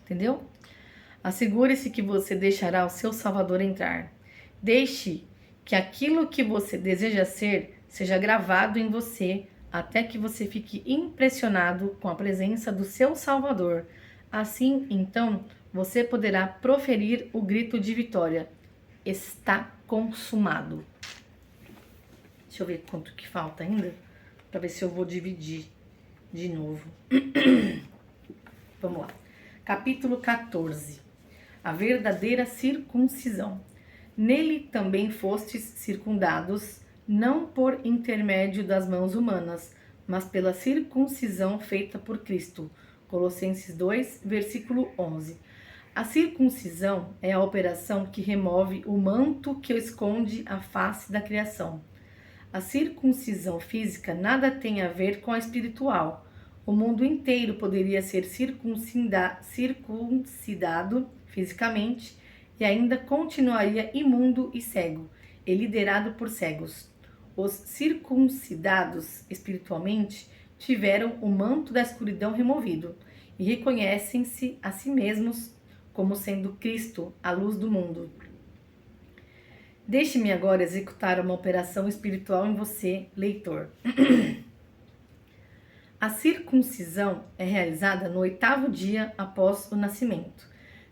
Entendeu? Assegure-se que você deixará o seu Salvador entrar. Deixe que aquilo que você deseja ser seja gravado em você até que você fique impressionado com a presença do seu Salvador. Assim, então, você poderá proferir o grito de vitória: está consumado. Deixa eu ver quanto que falta ainda, para ver se eu vou dividir de novo. Vamos lá. Capítulo 14. A verdadeira circuncisão. Nele também fostes circundados, não por intermédio das mãos humanas, mas pela circuncisão feita por Cristo. Colossenses 2, versículo 11. A circuncisão é a operação que remove o manto que esconde a face da criação. A circuncisão física nada tem a ver com a espiritual. O mundo inteiro poderia ser circuncidado fisicamente e ainda continuaria imundo e cego, e liderado por cegos. Os circuncidados espiritualmente tiveram o manto da escuridão removido e reconhecem-se a si mesmos como sendo Cristo, a luz do mundo. Deixe-me agora executar uma operação espiritual em você, leitor. A circuncisão é realizada no 8º dia após o nascimento.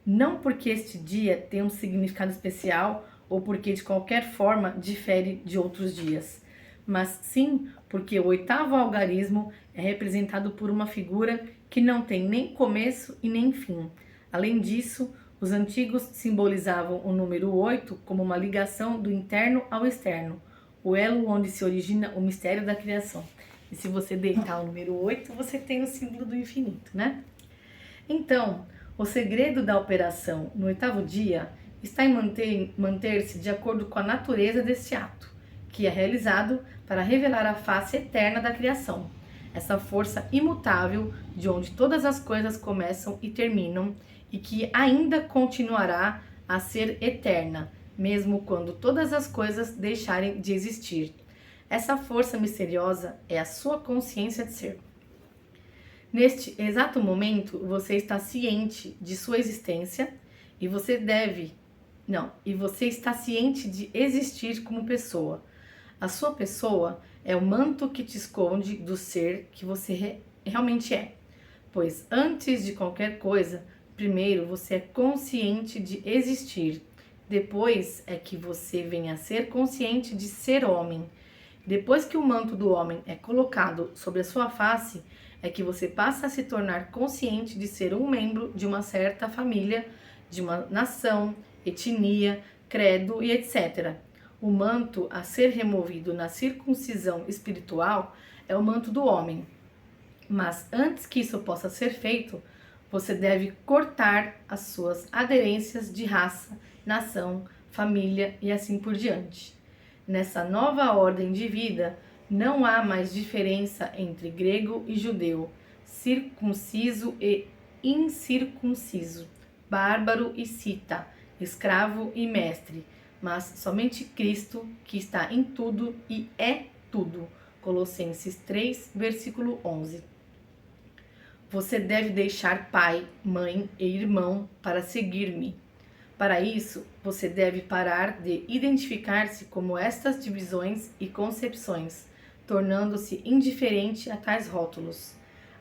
Não porque este dia tem um significado especial ou porque de qualquer forma difere de outros dias, mas sim porque o 8º algarismo é representado por uma figura que não tem nem começo e nem fim. Além disso, os antigos simbolizavam o número 8 como uma ligação do interno ao externo, o elo onde se origina o mistério da criação. E se você deitar o número 8, você tem o símbolo do infinito, né? Então, o segredo da operação no 8º dia está em manter-se de acordo com a natureza deste ato, que é realizado para revelar a face eterna da criação. Essa força imutável de onde todas as coisas começam e terminam e que ainda continuará a ser eterna, mesmo quando todas as coisas deixarem de existir. Essa força misteriosa é a sua consciência de ser. Neste exato momento, você está ciente de sua existência e você está ciente de existir como pessoa. A sua pessoa é o manto que te esconde do ser que você realmente é. Pois antes de qualquer coisa, primeiro você é consciente de existir. Depois é que você vem a ser consciente de ser homem. Depois que o manto do homem é colocado sobre a sua face, é que você passa a se tornar consciente de ser um membro de uma certa família, de uma nação, etnia, credo e etc. O manto a ser removido na circuncisão espiritual é o manto do homem. Mas antes que isso possa ser feito, você deve cortar as suas aderências de raça, nação, família e assim por diante. Nessa nova ordem de vida, não há mais diferença entre grego e judeu, circunciso e incircunciso, bárbaro e cita, escravo e mestre, mas somente Cristo, que está em tudo e é tudo. Colossenses 3, versículo 11. Você deve deixar pai, mãe e irmão para seguir-me. Para isso, você deve parar de identificar-se como estas divisões e concepções, tornando-se indiferente a tais rótulos.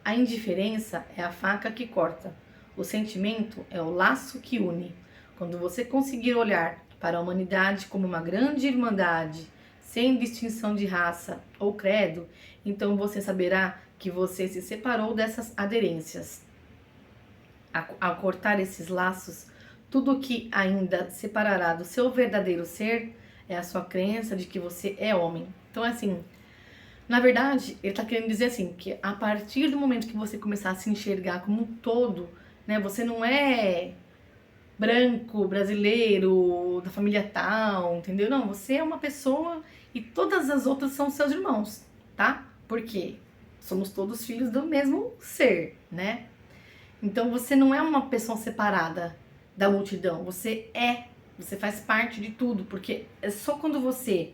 A indiferença é a faca que corta. O sentimento é o laço que une. Quando você conseguir olhar para a humanidade como uma grande irmandade, sem distinção de raça ou credo, então você saberá que você se separou dessas aderências. Ao cortar esses laços, tudo o que ainda separará do seu verdadeiro ser é a sua crença de que você é homem. Então, assim, na verdade, ele está querendo dizer assim, que a partir do momento que você começar a se enxergar como um todo, né, você não é branco, brasileiro, da família tal, entendeu? Não, você é uma pessoa e todas as outras são seus irmãos, tá? Porque somos todos filhos do mesmo ser, né? Então você não é uma pessoa separada da multidão, você faz parte de tudo, porque é só quando você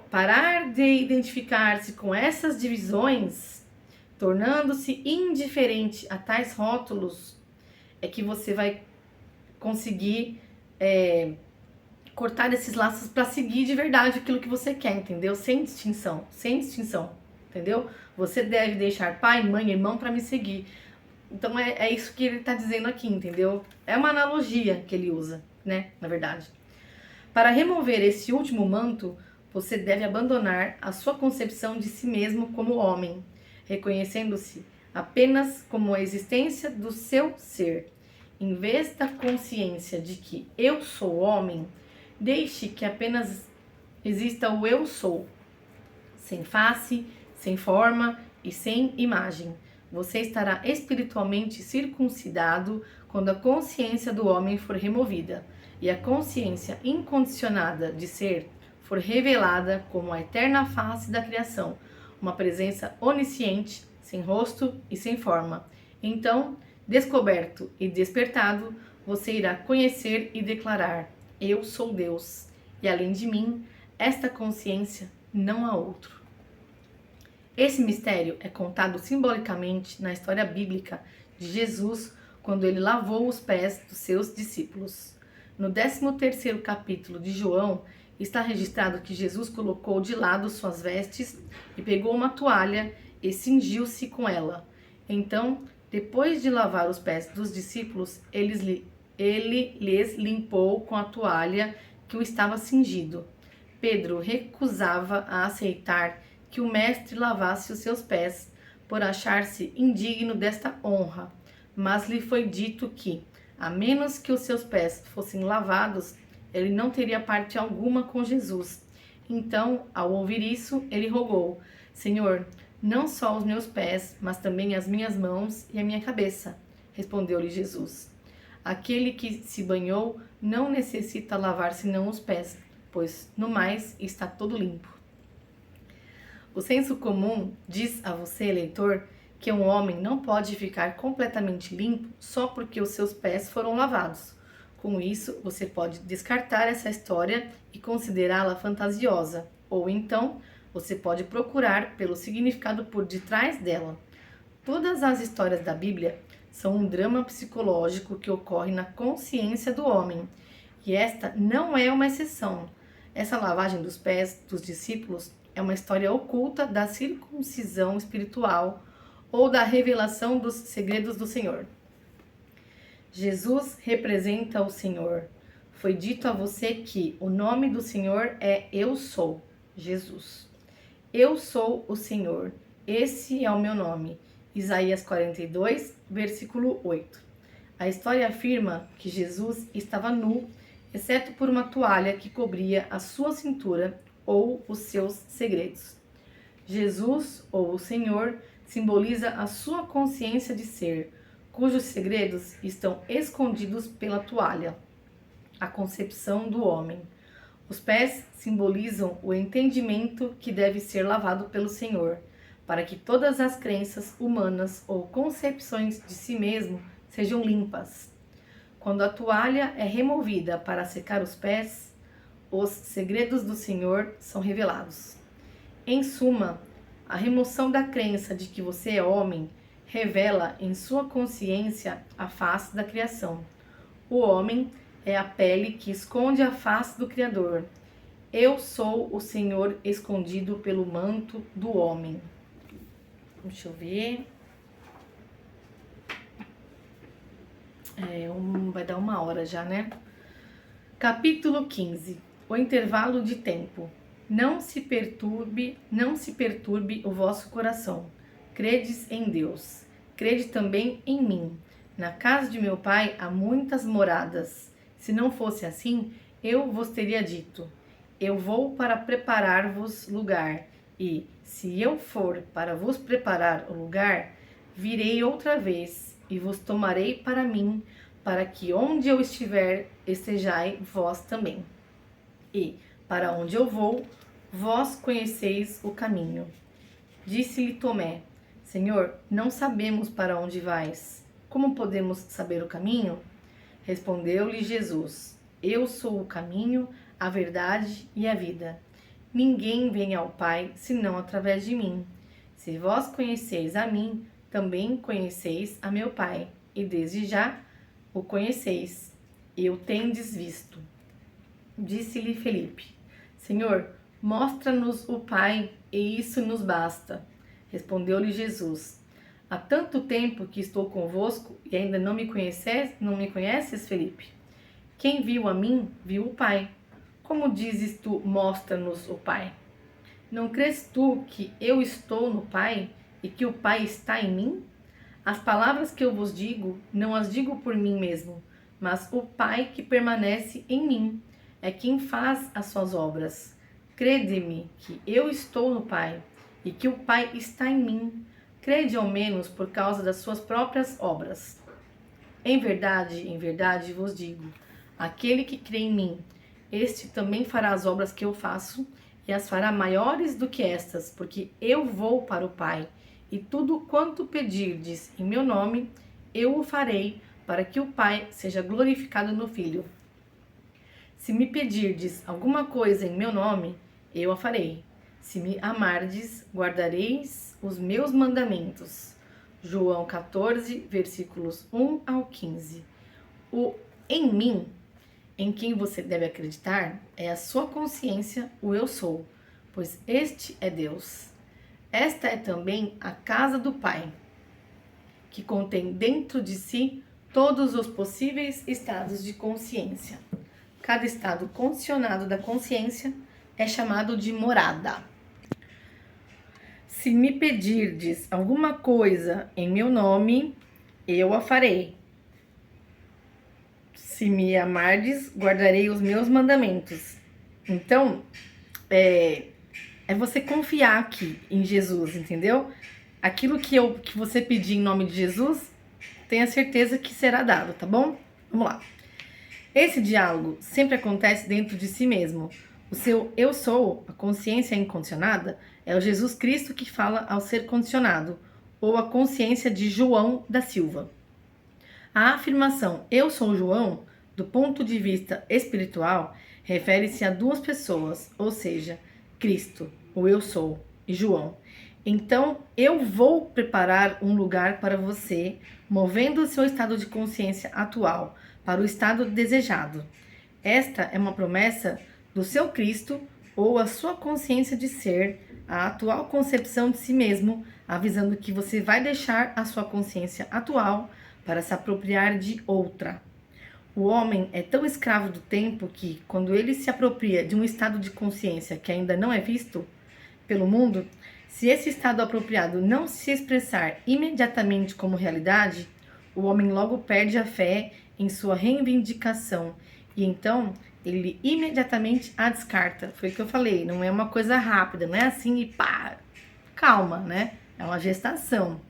parar de identificar-se com essas divisões, tornando-se indiferente a tais rótulos, é que você vai conseguir cortar esses laços para seguir de verdade aquilo que você quer, entendeu? Sem distinção, entendeu? Você deve deixar pai, mãe, irmão para me seguir. Então é isso que ele está dizendo aqui, entendeu? É uma analogia que ele usa, né? Na verdade. Para remover esse último manto, você deve abandonar a sua concepção de si mesmo como homem, reconhecendo-se apenas como a existência do seu ser. Em vez da consciência de que eu sou homem, deixe que apenas exista o eu sou, sem face, sem forma e sem imagem. Você estará espiritualmente circuncidado quando a consciência do homem for removida e a consciência incondicionada de ser for revelada como a eterna face da criação, uma presença onisciente, sem rosto e sem forma. Então, descoberto e despertado, você irá conhecer e declarar: eu sou Deus, e além de mim, esta consciência não há outro. Esse mistério é contado simbolicamente na história bíblica de Jesus quando ele lavou os pés dos seus discípulos. No 13º capítulo de João, está registrado que Jesus colocou de lado suas vestes e pegou uma toalha e cingiu-se com ela. Então, depois de lavar os pés dos discípulos, ele lhes limpou com a toalha que o estava cingido. Pedro recusava a aceitar que o mestre lavasse os seus pés, por achar-se indigno desta honra, mas lhe foi dito que, a menos que os seus pés fossem lavados, ele não teria parte alguma com Jesus. Então, ao ouvir isso, ele rogou: Senhor, não só os meus pés, mas também as minhas mãos e a minha cabeça. Respondeu-lhe Jesus: aquele que se banhou não necessita lavar senão os pés, pois no mais está todo limpo. O senso comum diz a você, leitor, que um homem não pode ficar completamente limpo só porque os seus pés foram lavados. Com isso, você pode descartar essa história e considerá-la fantasiosa, ou então você pode procurar pelo significado por detrás dela. Todas as histórias da Bíblia são um drama psicológico que ocorre na consciência do homem, e esta não é uma exceção. Essa lavagem dos pés dos discípulos é uma história oculta da circuncisão espiritual ou da revelação dos segredos do Senhor. Jesus representa o Senhor. Foi dito a você que o nome do Senhor é Eu Sou, Jesus. Eu sou o Senhor, esse é o meu nome. Isaías 42, versículo 8. A história afirma que Jesus estava nu, exceto por uma toalha que cobria a sua cintura ou os seus segredos. Jesus, ou o Senhor, simboliza a sua consciência de ser, cujos segredos estão escondidos pela toalha, a concepção do homem. Os pés simbolizam o entendimento que deve ser lavado pelo Senhor, para que todas as crenças humanas ou concepções de si mesmo sejam limpas. Quando a toalha é removida para secar os pés, os segredos do Senhor são revelados. Em suma, a remoção da crença de que você é homem revela em sua consciência a face da criação. O homem é a pele que esconde a face do Criador. Eu sou o Senhor escondido pelo manto do homem. Deixa eu ver. Vai dar 1 hora já, né? Capítulo 15. O intervalo de tempo. Não se perturbe o vosso coração. Credes em Deus. Crede também em mim. Na casa de meu pai há muitas moradas. Se não fosse assim, eu vos teria dito: eu vou para preparar-vos lugar. E, se eu for para vos preparar o lugar, virei outra vez e vos tomarei para mim, para que onde eu estiver, estejai vós também. E, para onde eu vou, vós conheceis o caminho. Disse-lhe Tomé: Senhor, não sabemos para onde vais. Como podemos saber o caminho? Respondeu-lhe Jesus: Eu sou o caminho, a verdade e a vida. Ninguém vem ao Pai senão através de mim. Se vós conheceis a mim, também conheceis a meu Pai, e desde já o conheceis, e o tendes visto. Disse-lhe Felipe: Senhor, mostra-nos o Pai, e isso nos basta. Respondeu-lhe Jesus: Há tanto tempo que estou convosco e ainda não me conheces, Felipe? Quem viu a mim, viu o Pai. Como dizes tu, mostra-nos o Pai? Não crês tu que eu estou no Pai e que o Pai está em mim? As palavras que eu vos digo, não as digo por mim mesmo, mas o Pai que permanece em mim é quem faz as suas obras. Crede-me que eu estou no Pai e que o Pai está em mim. Crede ao menos por causa das suas próprias obras. Em verdade vos digo, aquele que crê em mim, este também fará as obras que eu faço, e as fará maiores do que estas, porque eu vou para o Pai, e tudo quanto pedirdes em meu nome, eu o farei, para que o Pai seja glorificado no Filho. Se me pedirdes alguma coisa em meu nome, eu a farei. Se me amardes, guardareis os meus mandamentos. João 14, versículos 1 ao 15. O em mim, em quem você deve acreditar, é a sua consciência, o eu sou, pois este é Deus. Esta é também a casa do Pai, que contém dentro de si todos os possíveis estados de consciência. Cada estado condicionado da consciência é chamado de morada. Se me pedirdes alguma coisa em meu nome, eu a farei. Se me amardes, guardarei os meus mandamentos. Então, é você confiar aqui em Jesus, entendeu? Aquilo que você pedir em nome de Jesus, tenha certeza que será dado, tá bom? Vamos lá. Esse diálogo sempre acontece dentro de si mesmo. O seu eu sou, a consciência incondicionada, é o Jesus Cristo que fala ao ser condicionado, ou a consciência de João da Silva. A afirmação eu sou João, do ponto de vista espiritual, refere-se a duas pessoas, ou seja, Cristo, o eu sou, e João. Então, eu vou preparar um lugar para você, movendo o seu estado de consciência atual para o estado desejado. Esta é uma promessa do seu Cristo ou a sua consciência de ser, a atual concepção de si mesmo, avisando que você vai deixar a sua consciência atual para se apropriar de outra. O homem é tão escravo do tempo que, quando ele se apropria de um estado de consciência que ainda não é visto pelo mundo, se esse estado apropriado não se expressar imediatamente como realidade, o homem logo perde a fé em sua reivindicação e então ele imediatamente a descarta. Foi o que eu falei, não é uma coisa rápida, não é assim e pá, calma, né? É uma gestação.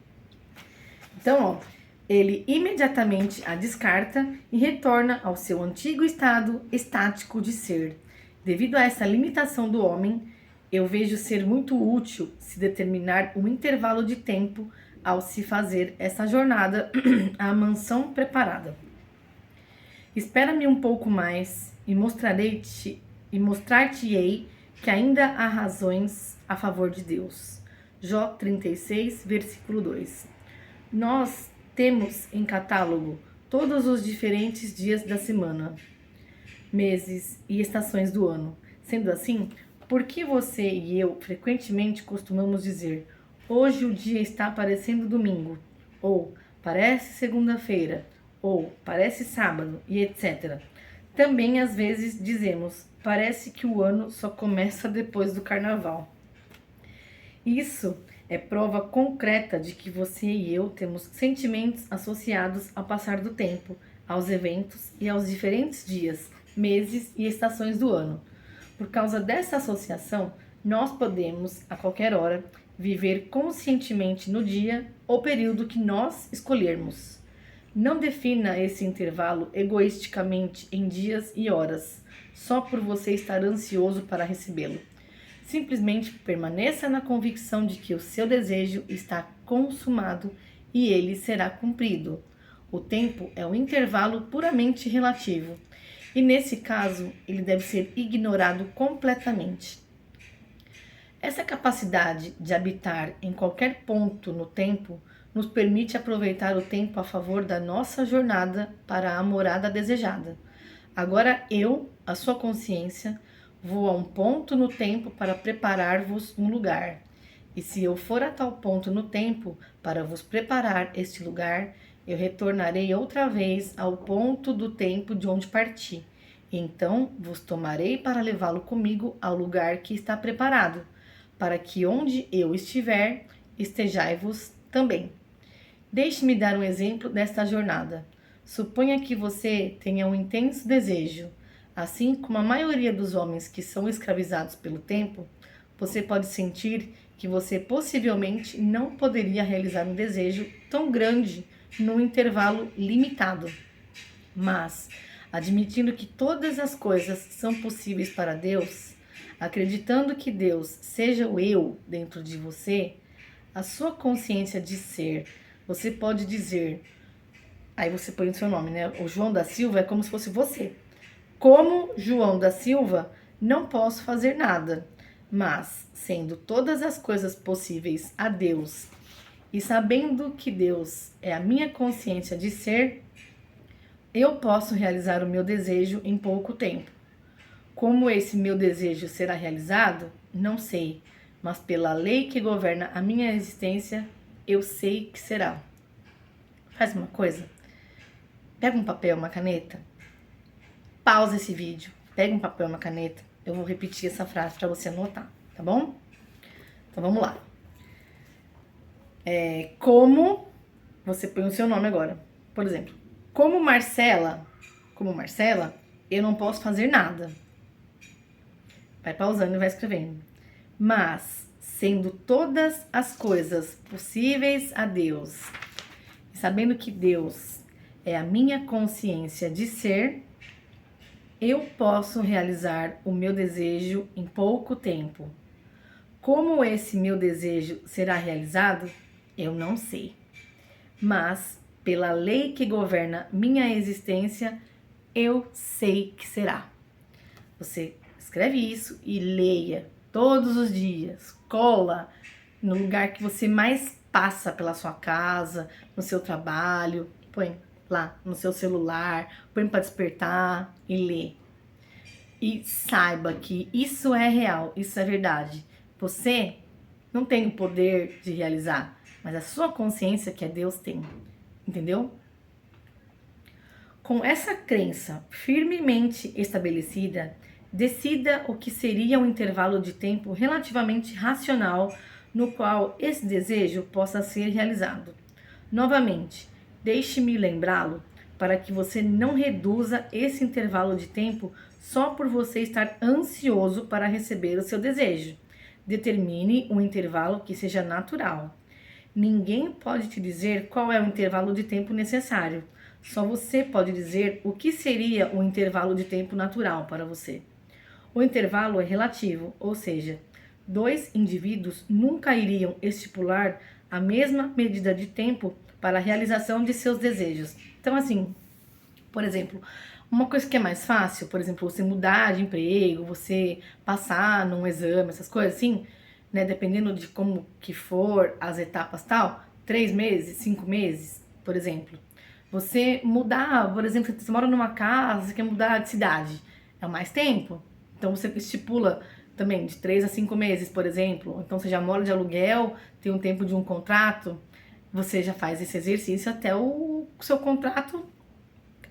Então, ó, ele imediatamente a descarta e retorna ao seu antigo estado estático de ser. Devido a essa limitação do homem, eu vejo ser muito útil se determinar um intervalo de tempo ao se fazer essa jornada à mansão preparada. Espera-me um pouco mais e mostrar-te-ei que ainda há razões a favor de Deus. Jó 36, versículo 2. Nós temos em catálogo todos os diferentes dias da semana, meses e estações do ano. Sendo assim, por que você e eu frequentemente costumamos dizer hoje o dia está parecendo domingo, ou parece segunda-feira, ou parece sábado, e etc. Também às vezes dizemos parece que o ano só começa depois do carnaval. Isso é prova concreta de que você e eu temos sentimentos associados ao passar do tempo, aos eventos e aos diferentes dias, meses e estações do ano. Por causa dessa associação, nós podemos, a qualquer hora, viver conscientemente no dia ou período que nós escolhermos. Não defina esse intervalo egoisticamente em dias e horas, só por você estar ansioso para recebê-lo. Simplesmente permaneça na convicção de que o seu desejo está consumado e ele será cumprido. O tempo é um intervalo puramente relativo e, nesse caso, ele deve ser ignorado completamente. Essa capacidade de habitar em qualquer ponto no tempo nos permite aproveitar o tempo a favor da nossa jornada para a morada desejada. Agora eu, a sua consciência, vou a um ponto no tempo para preparar-vos um lugar. E se eu for a tal ponto no tempo para vos preparar este lugar, eu retornarei outra vez ao ponto do tempo de onde parti. Então vos tomarei para levá-lo comigo ao lugar que está preparado, para que onde eu estiver, estejai-vos também. Deixe-me dar um exemplo desta jornada. Suponha que você tenha um intenso desejo. Assim como a maioria dos homens que são escravizados pelo tempo, você pode sentir que você possivelmente não poderia realizar um desejo tão grande num intervalo limitado. Mas, admitindo que todas as coisas são possíveis para Deus, acreditando que Deus seja o eu dentro de você, a sua consciência de ser, você pode dizer, aí você põe o seu nome, né? O João da Silva é como se fosse você. Como João da Silva, não posso fazer nada, mas sendo todas as coisas possíveis a Deus e sabendo que Deus é a minha consciência de ser, eu posso realizar o meu desejo em pouco tempo. Como esse meu desejo será realizado, não sei, mas pela lei que governa a minha existência, eu sei que será. Faz uma coisa, pega um papel, uma caneta, pausa esse vídeo, pega um papel, uma caneta, eu vou repetir essa frase para você anotar, tá bom? Então vamos lá. Como, você põe o seu nome agora, por exemplo, como Marcela, eu não posso fazer nada. Vai pausando e vai escrevendo. Mas, sendo todas as coisas possíveis a Deus, e sabendo que Deus é a minha consciência de ser, eu posso realizar o meu desejo em pouco tempo. Como esse meu desejo será realizado, eu não sei. Mas, pela lei que governa minha existência, eu sei que será. Você escreve isso e leia todos os dias. Cola no lugar que você mais passa pela sua casa, no seu trabalho. Põe lá no seu celular, põe para despertar e lê. E saiba que isso é real, isso é verdade. Você não tem o poder de realizar, mas a sua consciência que é Deus tem. Entendeu? Com essa crença firmemente estabelecida, decida o que seria um intervalo de tempo relativamente racional no qual esse desejo possa ser realizado. Novamente, deixe-me lembrá-lo para que você não reduza esse intervalo de tempo só por você estar ansioso para receber o seu desejo. Determine um intervalo que seja natural. Ninguém pode te dizer qual é o intervalo de tempo necessário. Só você pode dizer o que seria o intervalo de tempo natural para você. O intervalo é relativo, ou seja, dois indivíduos nunca iriam estipular a mesma medida de tempo para a realização de seus desejos. Então, assim, por exemplo, uma coisa que é mais fácil, por exemplo, você mudar de emprego, você passar num exame, essas coisas assim, né, dependendo de como que for as etapas tal, 3 meses, 5 meses, por exemplo. Você mudar, por exemplo, você mora numa casa, você quer mudar de cidade, é mais tempo. Então você estipula também de 3 a 5 meses, por exemplo. Então você já mora de aluguel, tem um tempo de um contrato, você já faz esse exercício até o seu contrato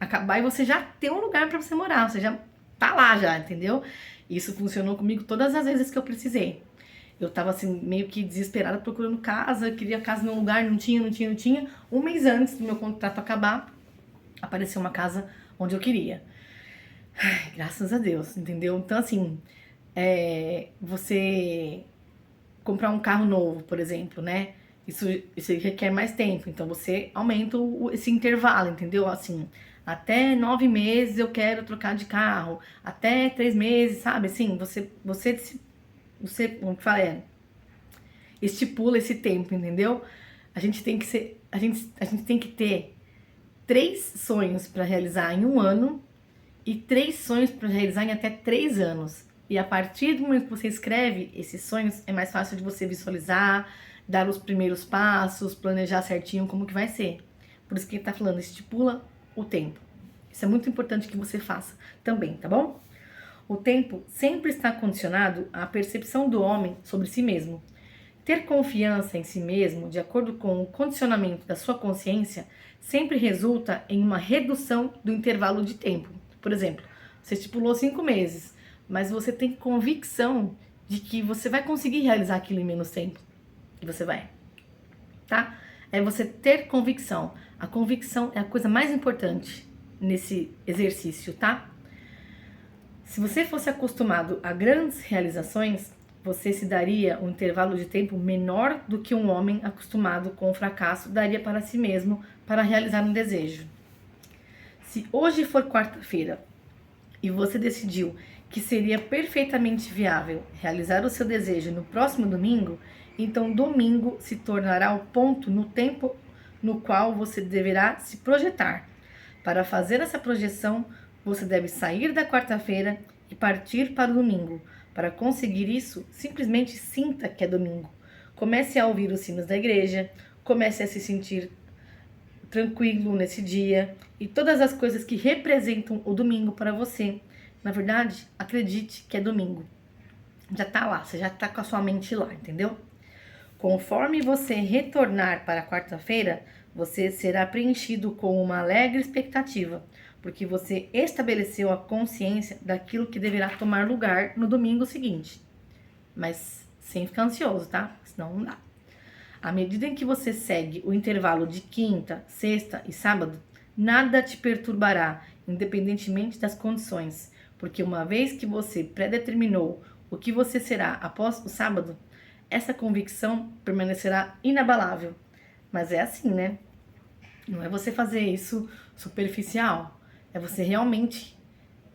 acabar e você já ter um lugar para você morar, você já tá lá já, entendeu? Isso funcionou comigo todas as vezes que eu precisei. Eu tava assim, meio que desesperada procurando casa, queria casa num lugar, não tinha. Um mês antes do meu contrato acabar, apareceu uma casa onde eu queria. Ai, graças a Deus, entendeu? Então, assim, você comprar um carro novo, por exemplo, né? Isso requer mais tempo, então você aumenta esse intervalo, entendeu? Assim, até 9 meses eu quero trocar de carro, até 3 meses, sabe? Assim, você como que fala, estipula esse tempo, entendeu? A gente tem que ser, a gente tem que ter 3 sonhos para realizar em um ano e 3 sonhos para realizar em até 3 anos. E a partir do momento que você escreve esses sonhos, é mais fácil de você visualizar, dar os primeiros passos, planejar certinho como que vai ser. Por isso que ele tá falando, estipula o tempo. Isso é muito importante que você faça também, tá bom? O tempo sempre está condicionado à percepção do homem sobre si mesmo. Ter confiança em si mesmo, de acordo com o condicionamento da sua consciência, sempre resulta em uma redução do intervalo de tempo. Por exemplo, você estipulou 5 meses, mas você tem convicção de que você vai conseguir realizar aquilo em menos tempo. E você vai, tá? É você ter convicção. A convicção é a coisa mais importante nesse exercício, tá? Se você fosse acostumado a grandes realizações, você se daria um intervalo de tempo menor do que um homem acostumado com o fracasso daria para si mesmo para realizar um desejo. Se hoje for quarta-feira e você decidiu que seria perfeitamente viável realizar o seu desejo no próximo domingo, então domingo se tornará o ponto no tempo no qual você deverá se projetar. Para fazer essa projeção, você deve sair da quarta-feira e partir para o domingo. Para conseguir isso, simplesmente sinta que é domingo. Comece a ouvir os sinos da igreja, comece a se sentir tranquilo nesse dia e todas as coisas que representam o domingo para você. Na verdade, acredite que é domingo. Já tá lá, você já tá com a sua mente lá, entendeu? Conforme você retornar para a quarta-feira, você será preenchido com uma alegre expectativa, porque você estabeleceu a consciência daquilo que deverá tomar lugar no domingo seguinte. Mas sem ficar ansioso, tá? Senão não dá. À medida em que você segue o intervalo de quinta, sexta e sábado, nada te perturbará, independentemente das condições, porque uma vez que você predeterminou o que você será após o sábado, essa convicção permanecerá inabalável. Mas é assim, né? Não é você fazer isso superficial, é você realmente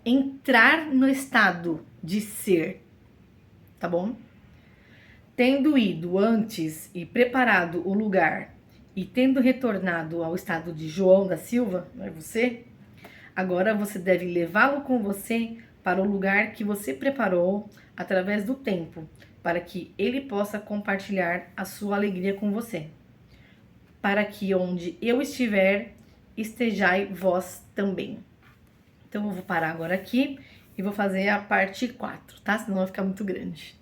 entrar no estado de ser, tá bom? Tendo ido antes e preparado o lugar e tendo retornado ao estado de João da Silva, não é você? Agora você deve levá-lo com você para o lugar que você preparou através do tempo, para que ele possa compartilhar a sua alegria com você. Para que onde eu estiver, estejai vós também. Então eu vou parar agora aqui e vou fazer a parte 4, tá? Senão vai ficar muito grande.